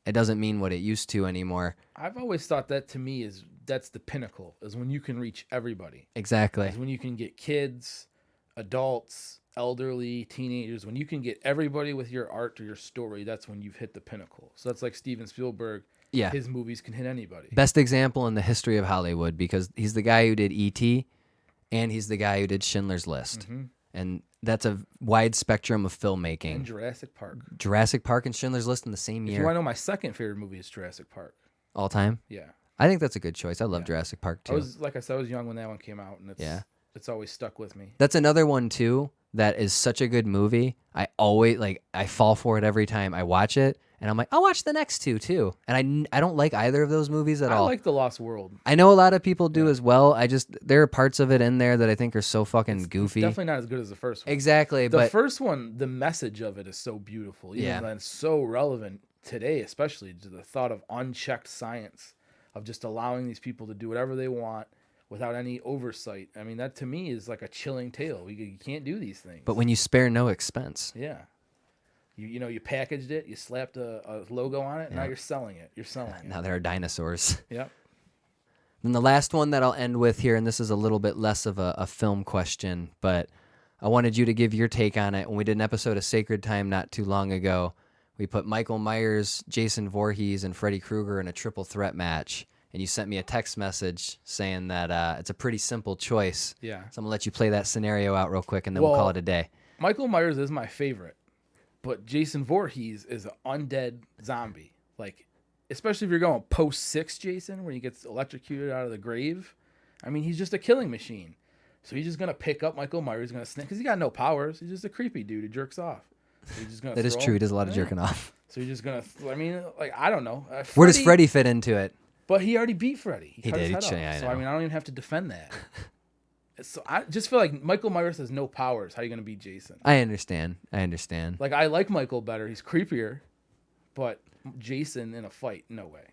it doesn't mean what it used to anymore. I've always thought that to me that's the pinnacle, is when you can reach everybody. Exactly. Is when you can get kids, adults, elderly, teenagers. When you can get everybody with your art or your story, that's when you've hit the pinnacle. So that's like Steven Spielberg. Yeah. His movies can hit anybody. Best example in the history of Hollywood, because he's the guy who did E.T. and he's the guy who did Schindler's List. Mm-hmm. And that's a wide spectrum of filmmaking. And Jurassic Park. Jurassic Park and Schindler's List in the same If year. you want to know, my second favorite movie is Jurassic Park. All time? Yeah. I think that's a good choice. I love Jurassic Park too. Like I said, I was young when that one came out, and it's always stuck with me. That's another one too that is such a good movie. I always I fall for it every time I watch it, and I'm like, I'll watch the next two too. And I don't like either of those movies at all. I like The Lost World. I know a lot of people do as well. There are parts of it in there that I think are so fucking goofy. It's definitely not as good as the first one. Exactly. The first one, the message of it is so beautiful. And it's so relevant today, especially to the thought of unchecked science, of just allowing these people to do whatever they want without any oversight. I mean, that to me is like a chilling tale. You can't do these things. But when you spare no expense. Yeah. You packaged it, you slapped a logo on it, and now you're selling it. You're selling it. Now there are dinosaurs. Yep. And the last one that I'll end with here, and this is a little bit less of a film question, but I wanted you to give your take on it. When we did an episode of Sacred Time not too long ago, we put Michael Myers, Jason Voorhees, and Freddy Krueger in a triple threat match. And you sent me a text message saying that it's a pretty simple choice. Yeah. So I'm going to let you play that scenario out real quick, and then we'll call it a day. Michael Myers is my favorite, but Jason Voorhees is an undead zombie. Like, especially if you're going post-6 Jason, when he gets electrocuted out of the grave. I mean, he's just a killing machine. So he's just going to pick up Michael Myers, going to snap, because he got no powers. He's just a creepy dude who jerks off. So he's just gonna that is true. He does a lot of jerking off. So he's just going to, I mean, like, I don't know. Where does Freddy fit into it? But he already beat Freddy. He did. So I mean, I don't even have to defend that. So I just feel like Michael Myers has no powers. How are you going to beat Jason? I understand. Like, I like Michael better. He's creepier. But Jason in a fight, no way.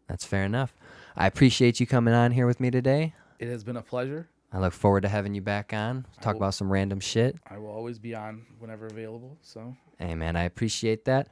That's fair enough. I appreciate you coming on here with me today. It has been a pleasure. I look forward to having you back on. Talk about some random shit. I will always be on whenever available. So. Hey, man, I appreciate that.